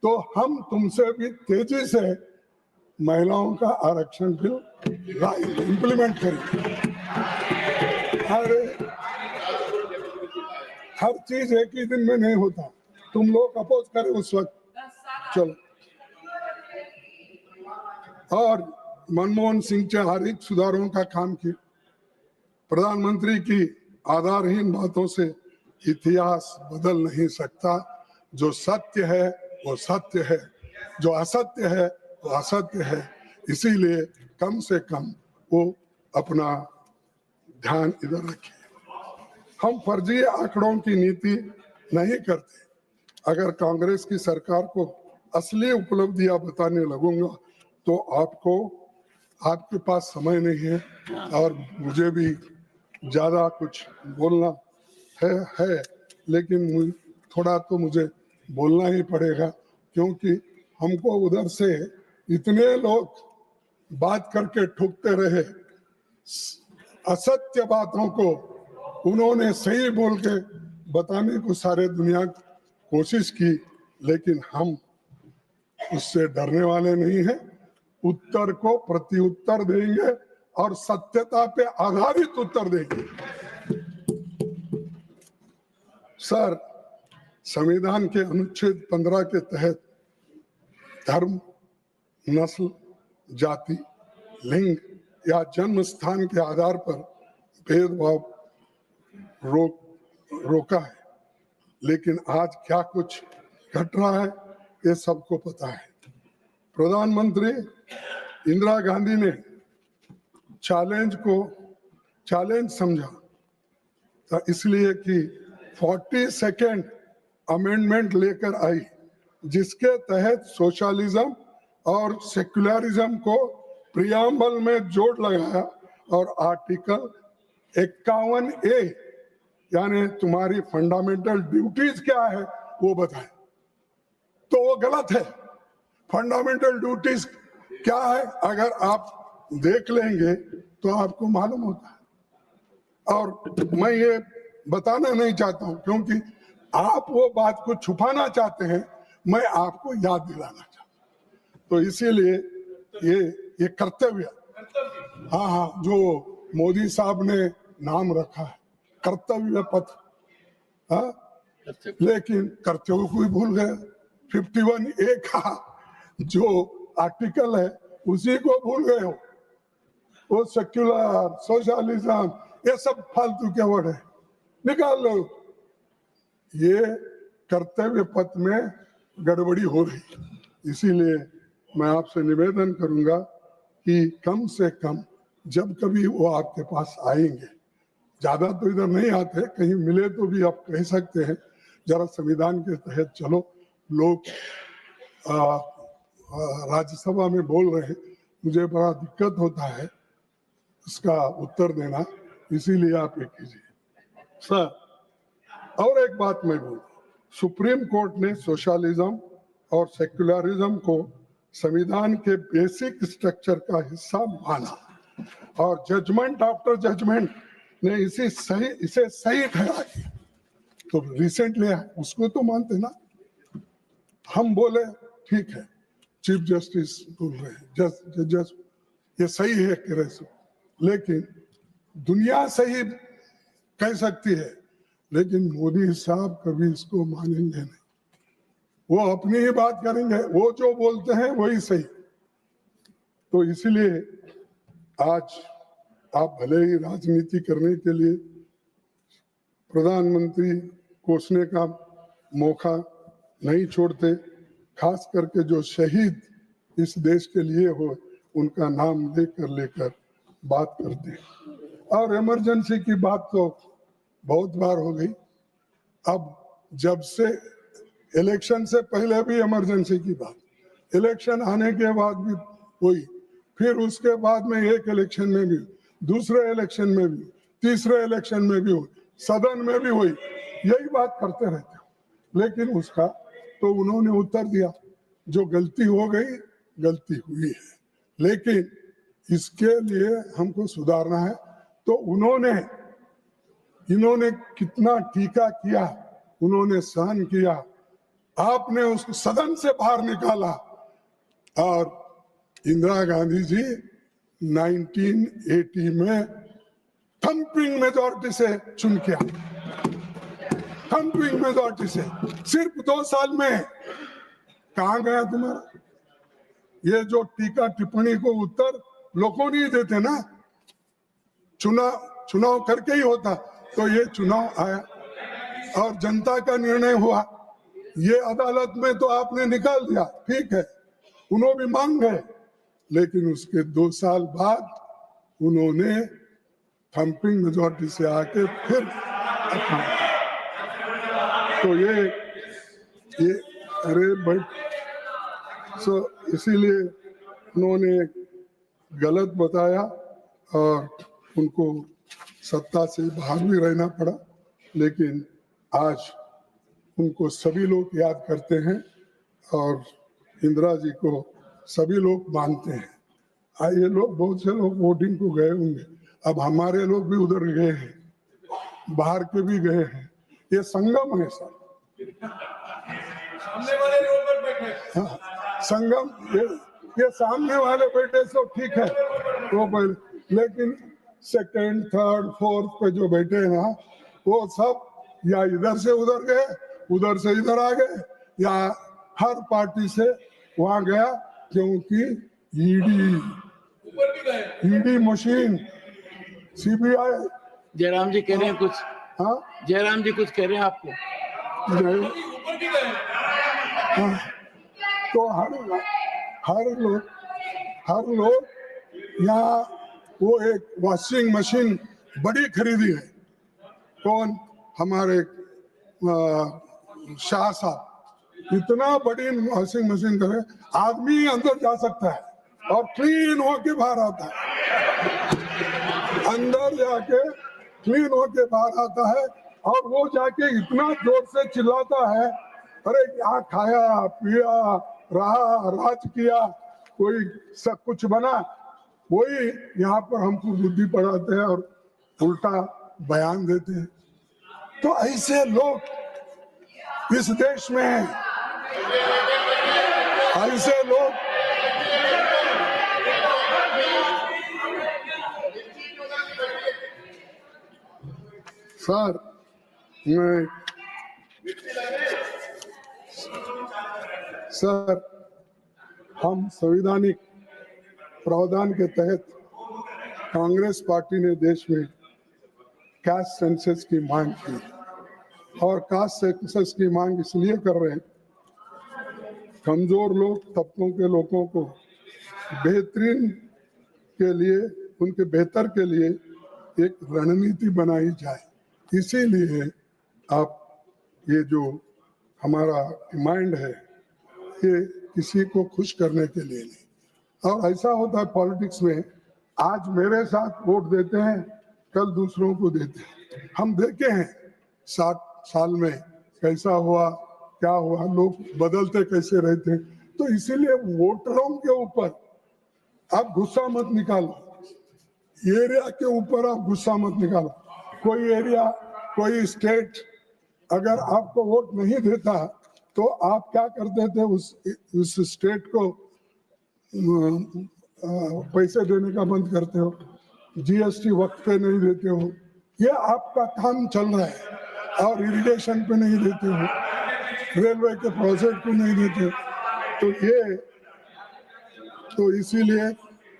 Speaker 1: तो हम तुमसे भी तेजी से महिलाओं का आरक्षण बिल इम्प्लीमेंट करेंगे। हर चीज एक ही दिन में नहीं होता, तुम लोग अपोज करें उस वक्त, चलो। और मनमोहन सिंह से हर एक सुधारों का काम किया। प्रधानमंत्री की आधारहीन बातों से इतिहास बदल नहीं सकता। जो सत्य है वो सत्य है, जो असत्य है वो असत्य है। इसीलिए कम से कम वो अपना ध्यान इधर रखिए। हम फर्जी आंकड़ों की नीति नहीं करते। अगर कांग्रेस की सरकार को असली उपलब्धियां बताने लगूंगा तो आपके पास समय नहीं है और मुझे भी ज्यादा कुछ बोलना है, लेकिन थोड़ा तो मुझे बोलना ही पड़ेगा, क्योंकि हमको उधर से इतने लोग बात करके ठुकते रहे। असत्य बातों को उन्होंने सही बोल के बताने को सारे दुनिया कोशिश की, लेकिन हम उससे डरने वाले नहीं हैं। उत्तर को प्रत्युत्तर देंगे और सत्यता पे आधारित उत्तर देंगे। सर, संविधान के अनुच्छेद 15 के तहत धर्म, नस्ल, जाति, लिंग या जन्म स्थान के आधार पर भेदभाव रोका है, लेकिन आज क्या कुछ घट रहा है ये सबको पता है। प्रधानमंत्री इंदिरा गांधी ने चैलेंज समझा था, इसलिए कि 42nd अमेंडमेंट लेकर आई, जिसके तहत सोशलिज्म और सेक्युलरिज्म को प्रियम्बल में जोड़ लगाया और आर्टिकल 51A यानी तुम्हारी फंडामेंटल ड्यूटीज क्या है वो बताए। तो वो गलत है। फंडामेंटल ड्यूटीज क्या है अगर आप देख लेंगे तो आपको मालूम होता है। और मैं ये बताना नहीं चाहता हूं क्योंकि आप वो बात को छुपाना चाहते हैं, मैं आपको याद दिलाना चाहता हूं। तो इसीलिए ये कर्तव्य, हाँ, जो मोदी साहब ने नाम रखा है कर्तव्य पथ, हाँ, लेकिन कर्तव्य को ही भूल गए। 51A का जो आर्टिकल है उसी को भूल गए हो। वो सेक्युलर, सोशलिज्म, ये सब फालतू के वर्ड है, निकाल लो। ये कर्तव्य पथ में गड़बड़ी हो रही, इसीलिए मैं आपसे निवेदन करूंगा कि कम से कम जब कभी वो आपके पास आएंगे, ज्यादा तो इधर नहीं आते, कहीं मिले तो भी आप कह सकते हैं जरा संविधान के तहत चलो। लोग राज्यसभा में बोल रहे हैं, मुझे बड़ा दिक्कत होता है इसका उत्तर देना, इसीलिए आप ये कीजिए सर। और एक बात मैं बोलूं, सुप्रीम कोर्ट ने सोशलिज्म और सेक्युलरिज्म को संविधान के बेसिक स्ट्रक्चर का हिस्सा माना और जजमेंट आफ्टर जजमेंट ने इसे सही ठहरा दिया। तो रिसेंटली उसको तो मानते ना, हम बोले ठीक है, चीफ जस्टिस बोल रहे हैं, जज ये सही है कह रहे सो, लेकिन दुनिया सही कह सकती है, लेकिन मोदी साहब कभी इसको मानेंगे नहीं। वो अपनी ही बात करेंगे, वो जो बोलते हैं वही सही। तो इसलिए आज आप भले ही राजनीति करने के लिए प्रधानमंत्री कोसने का मौका नहीं छोड़ते, खास करके जो शहीद इस देश के लिए हो उनका नाम लेकर बात करते हैं। और इमरजेंसी की बात तो बहुत बार हो गई। अब जब से इलेक्शन से पहले भी इमरजेंसी की बात, इलेक्शन आने के बाद भी हुई, फिर उसके बाद में एक इलेक्शन में भी, दूसरे इलेक्शन में भी, तीसरे इलेक्शन में भी हुई, सदन में भी हुई, यही बात करते रहते हो। लेकिन उसका तो उन्होंने उत्तर दिया, जो गलती हो गई गलती हुई है, लेकिन इसके लिए हमको सुधारना है। तो इन्होंने कितना टीका किया, उन्होंने सहन किया, आपने उसको सदन से बाहर निकाला। और इंदिरा गांधी जी 1980 में थम्पिंग मेजॉरिटी से चुन किया, थम्पिंग मेजॉरिटी से, सिर्फ 2 साल में। कहां गया तुम्हारा ये जो टीका टिप्पणी को उत्तर? लोगों नहीं देते ना, चुनाव करके ही होता। तो ये चुनाव आया और जनता का निर्णय हुआ, ये अदालत में तो आपने निकाल दिया, ठीक है, उन्होंने भी मांग गए, लेकिन उसके 2 साल बाद उन्होंने थम्पिंग मेजॉरिटी से आके फिर तो ये अरे भाई, इसीलिए उन्होंने गलत बताया और उनको सत्ता से बाहर भी रहना पड़ा। लेकिन आज उनको सभी लोग याद करते हैं और इंदिरा जी को सभी लोग मानते हैं। ये लोग, बहुत से लोग वोटिंग को गए होंगे, अब हमारे लोग भी उधर गए हैं, बाहर के भी गए हैं। ये संगम है सर,
Speaker 2: सामने वाले रोड पर बैठे।
Speaker 1: हाँ, संगम, ये सामने वाले बैठे सो ठीक है, वो पहले, लेकिन सेकंड, थर्ड, फोर्थ पे जो बैठे हैं ना, वो सब या इधर से उधर गए, उधर से इधर आ गए, या हर पार्टी से वहां गया, क्योंकि ईडी मशीन, सीबीआई।
Speaker 3: जयराम जी कह रहे हैं कुछ,
Speaker 1: हाँ,
Speaker 3: जयराम जी कुछ कह रहे हैं आपको।
Speaker 1: हाँ, तो हर लोग यहाँ, वो एक वॉशिंग मशीन बड़ी खरीदी है, कौन? हमारे शाह साहब इतना बड़ी वॉशिंग मशीन करे, आदमी अंदर जा सकता है और क्लीन होके बाहर आता है, अंदर जाके क्लीन होके बाहर आता है। और वो जाके इतना जोर से चिल्लाता है, अरे क्या खाया पिया रहा राज किया, कोई सब कुछ बना। वही यहाँ पर हमको बुद्धि पढ़ाते हैं और उल्टा बयान देते हैं। तो ऐसे लोग इस देश में हैं, ऐसे लोग सर हम संवैधानिक प्रावधान के तहत कांग्रेस पार्टी ने देश में कास्ट सेंसस की मांग की, और कास्ट सेंसस की मांग इसलिए कर रहे हैं, कमजोर लोग तबकों के लोगों को बेहतरीन के लिए, उनके बेहतर के लिए एक रणनीति बनाई जाए। इसीलिए आप ये जो हमारा डिमांड है ये किसी को खुश करने के लिए नहीं। और ऐसा होता है पॉलिटिक्स में, आज मेरे साथ वोट देते हैं, कल दूसरों को देते हैं। हम देखे हैं 60 साल में कैसा हुआ, क्या हुआ, लोग बदलते कैसे रहते। तो इसीलिए वोटरों के ऊपर आप गुस्सा मत निकालो, एरिया के ऊपर आप गुस्सा मत निकालो। कोई एरिया, कोई स्टेट अगर आपको वोट नहीं देता तो आप क्या करते थे, उस स्टेट को पैसे देने का बंद करते हो, जीएसटी वक्त पे नहीं देते हो, ये आपका काम चल रहा है। और इरिगेशन पे नहीं देते हो, रेलवे के प्रोजेक्ट को नहीं देते हो। तो इसीलिए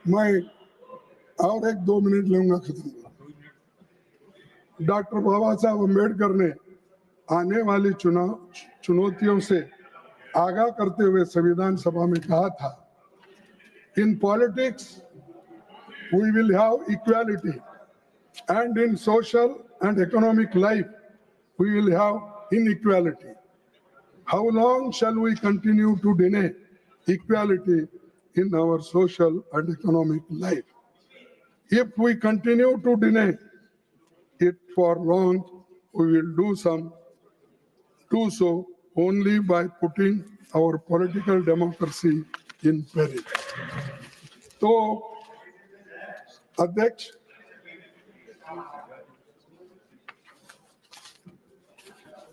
Speaker 1: मैं और 1-2 मिनट लूंगा, खत्म। डॉक्टर बाबा साहब अम्बेडकर ने आने वाली चुनौतियों से आगाह करते हुए संविधान सभा में कहा था, in politics we will have equality and in social and economic life we will have inequality. How long shall we continue to deny equality in our social and economic life? If we continue to deny it for long, we will do so only by putting our political democracy in peril. तो अध्यक्ष,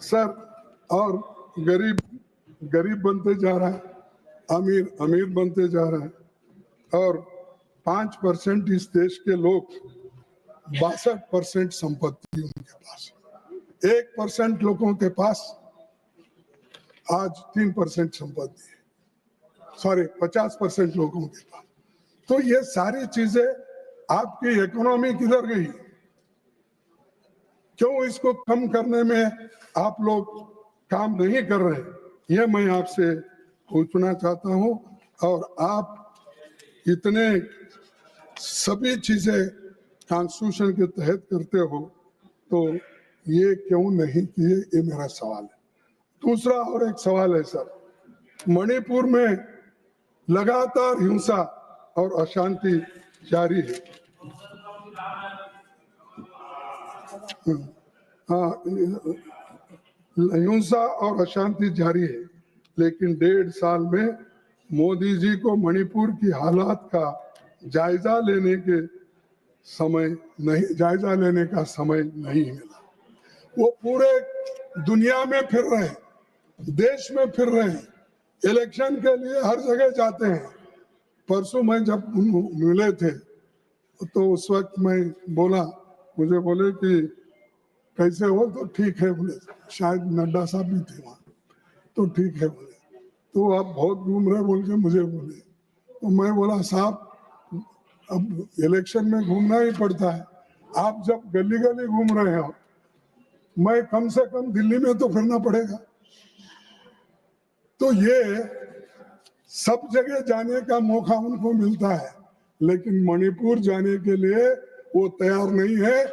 Speaker 1: sir, और गरीब बनते जा रहा है, अमीर बनते जा रहा है, और 5% इस देश के लोग 62% संपत्ति उनके पास, 1% लोगों के पास आज 3% संपत्ति है, सॉरी 50% लोगों के पास। तो ये सारी चीजें आपकी इकोनॉमी किधर गई? क्यों इसको कम करने में आप लोग काम नहीं कर रहे? ये मैं आपसे पूछना चाहता हूं। और आप इतने सभी चीजें कॉन्स्टिट्यूशन के तहत करते हो तो ये क्यों नहीं किए, ये मेरा सवाल है। दूसरा और एक सवाल है सर, मणिपुर में लगातार हिंसा और अशांति जारी है। हिंसा और अशांति जारी है, लेकिन 1.5 साल में मोदी जी को मणिपुर की हालात का जायजा लेने का समय नहीं मिला। वो पूरे दुनिया में फिर रहे हैं, देश में फिर रहे हैं, इलेक्शन के लिए हर जगह जाते हैं। परसों मैं जब मिले थे तो उस वक्त मैं बोला, मुझे बोले कि कैसे हो, तो ठीक है बोले, शायद नड्डा साहब भी थे वहाँ, तो ठीक है बोले, तो आप बहुत घूम रहे बोल के मुझे बोले। तो मैं बोला साहब अब इलेक्शन में घूमना ही पड़ता है, आप जब गली गली घूम रहे हो, मैं कम से कम दिल्ली में तो फिरना पड़ेगा। तो ये सब जगह जाने का मौका उनको मिलता है, लेकिन मणिपुर जाने के लिए वो तैयार नहीं है।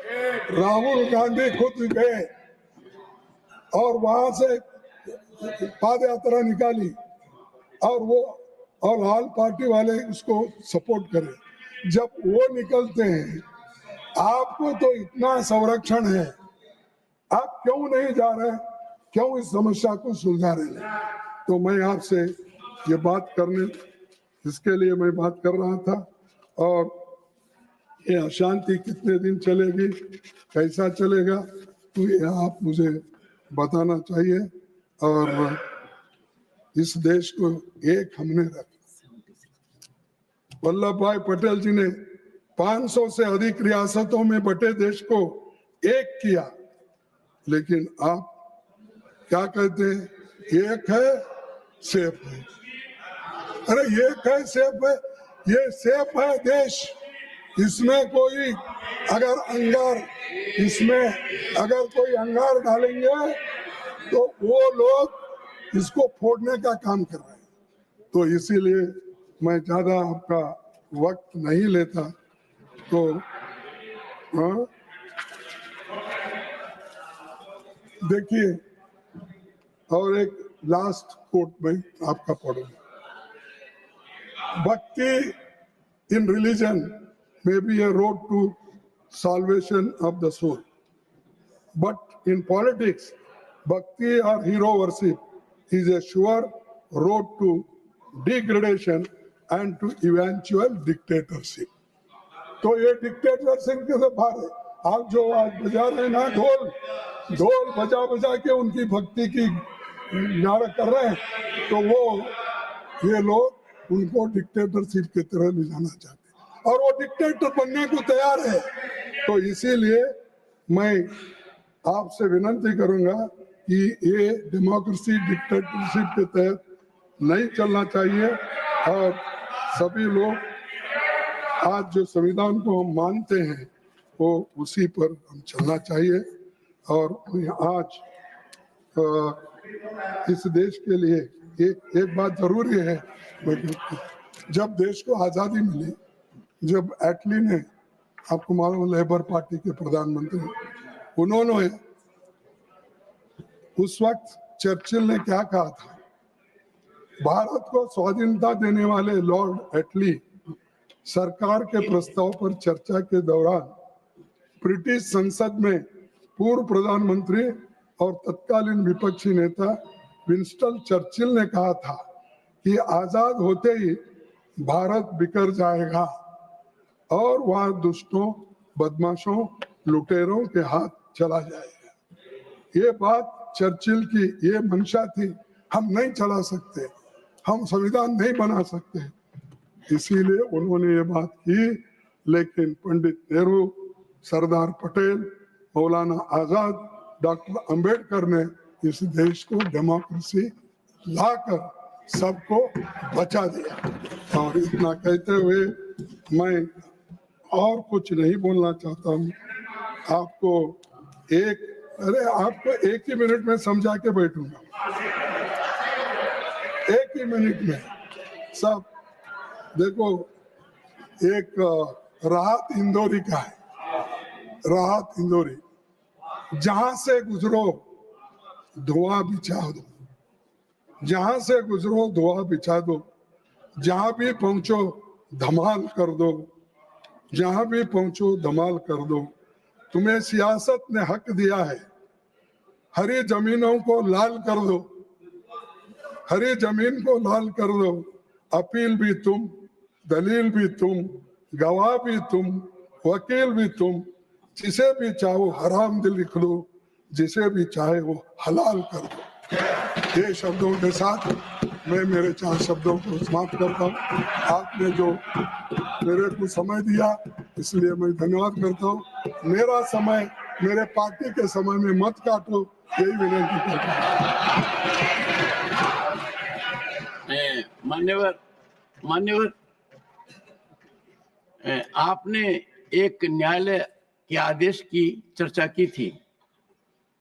Speaker 1: राहुल गांधी खुद गए, और वहां से पाद यात्रा निकाली और ऑल पार्टी वाले उसको सपोर्ट करें। जब वो निकलते हैं, आपको तो इतना संरक्षण है, आप क्यों नहीं जा रहे, क्यों इस समस्या को सुलझा रहे? तो मैं आपसे ये बात करने, इसके लिए मैं बात कर रहा था। और ये अशांति कितने दिन चलेगी, कैसा चलेगा, तो ये आप मुझे बताना चाहिए। और इस देश को एक हमने रखा। वल्लभ भाई पटेल जी ने 500 से अधिक रियासतों में बटे देश को एक किया, लेकिन आप क्या कहते हैं, एक है सेफ है। अरे एक है सेफ है, ये सेफ है देश, इसमें कोई अगर अंगार, इसमें अगर कोई अंगार डालेंगे तो वो लोग इसको फोड़ने का काम कर रहे हैं। तो इसीलिए मैं ज्यादा आपका वक्त नहीं लेता। तो देखिए, और एक लास्ट कोट में आपका पढ़ूंगा। Bhakti in religion may be a road to salvation of the soul. But in politics, bhakti or hero worship is a sure road to degradation and to eventual dictatorship. तो ये dictatorship के से बाहर है। आप जो आज बजा रहे हैं ना ढोल बजा बजा के उनकी भक्ति की नारा कर रहे हैं, तो वो ये लोग उनको डिक्टेटरशिप की तरह ले जाना चाहते हैं और वो डिक्टेटर बनने को तैयार है। तो इसीलिए मैं आपसे विनती करूंगा कि ये डेमोक्रेसी डिक्टेटरशिप के तहत नहीं चलना चाहिए और सभी लोग आज जो संविधान को हम मानते हैं वो उसी पर हम चलना चाहिए। और आज इस देश के लिए एक बात जरूरी है, जब देश को आजादी मिली, जब एटली ने, आपको मालूम लेबर पार्टी के प्रधानमंत्री, उन्होंने उस वक्त चर्चिल ने क्या कहा था, भारत को स्वाधीनता देने वाले लॉर्ड एटली सरकार के प्रस्ताव पर चर्चा के दौरान ब्रिटिश संसद में पूर्व प्रधानमंत्री और तत्कालीन विपक्षी नेता विंस्टन चर्चिल ने कहा था कि आजाद होते ही भारत बिखर जाएगा और वह दुष्टों, बदमाशों, लुटेरों के हाथ चला जाएगा। ये बात चर्चिल की ये मंशा थी। हम नहीं चला सकते, हम संविधान नहीं बना सकते, इसीलिए उन्होंने ये बात की। लेकिन पंडित नेहरू, सरदार पटेल, मौलाना आजाद, डॉक्टर अंबेडकर ने इस देश को डेमोक्रेसी लाकर सबको बचा दिया। और इतना कहते हुए मैं और कुछ नहीं बोलना चाहता हूँ। आपको आपको एक ही मिनट में समझा के बैठूंगा, एक ही मिनट में सब। देखो, एक राहत इंदौरी का है, राहत इंदौरी, जहां से गुजरो धुआं बिछा दो, जहां से गुजरो धुआं बिछा दो, जहां भी पहुंचो धमाल कर दो, जहां भी पहुंचो धमाल कर दो। तुम्हें सियासत ने हक दिया है, हरी जमीनों को लाल कर दो, हरी जमीन को लाल कर दो। अपील भी तुम, दलील भी तुम, गवाह भी तुम, वकील भी तुम, जिसे भी चाहो हराम दिल लिख लो, जिसे भी चाहे वो हलाल कर दो। ये शब्दों के साथ मैं मेरे 4 शब्दों को समाप्त करता हूँ। आपने जो मेरे को समय दिया इसलिए मैं धन्यवाद करता हूँ। मेरा समय मेरे पार्टी के समय में मत काटो, यही विनती करता हूँ।
Speaker 3: मान्यवर, आपने एक न्यायालय के आदेश की चर्चा की थी।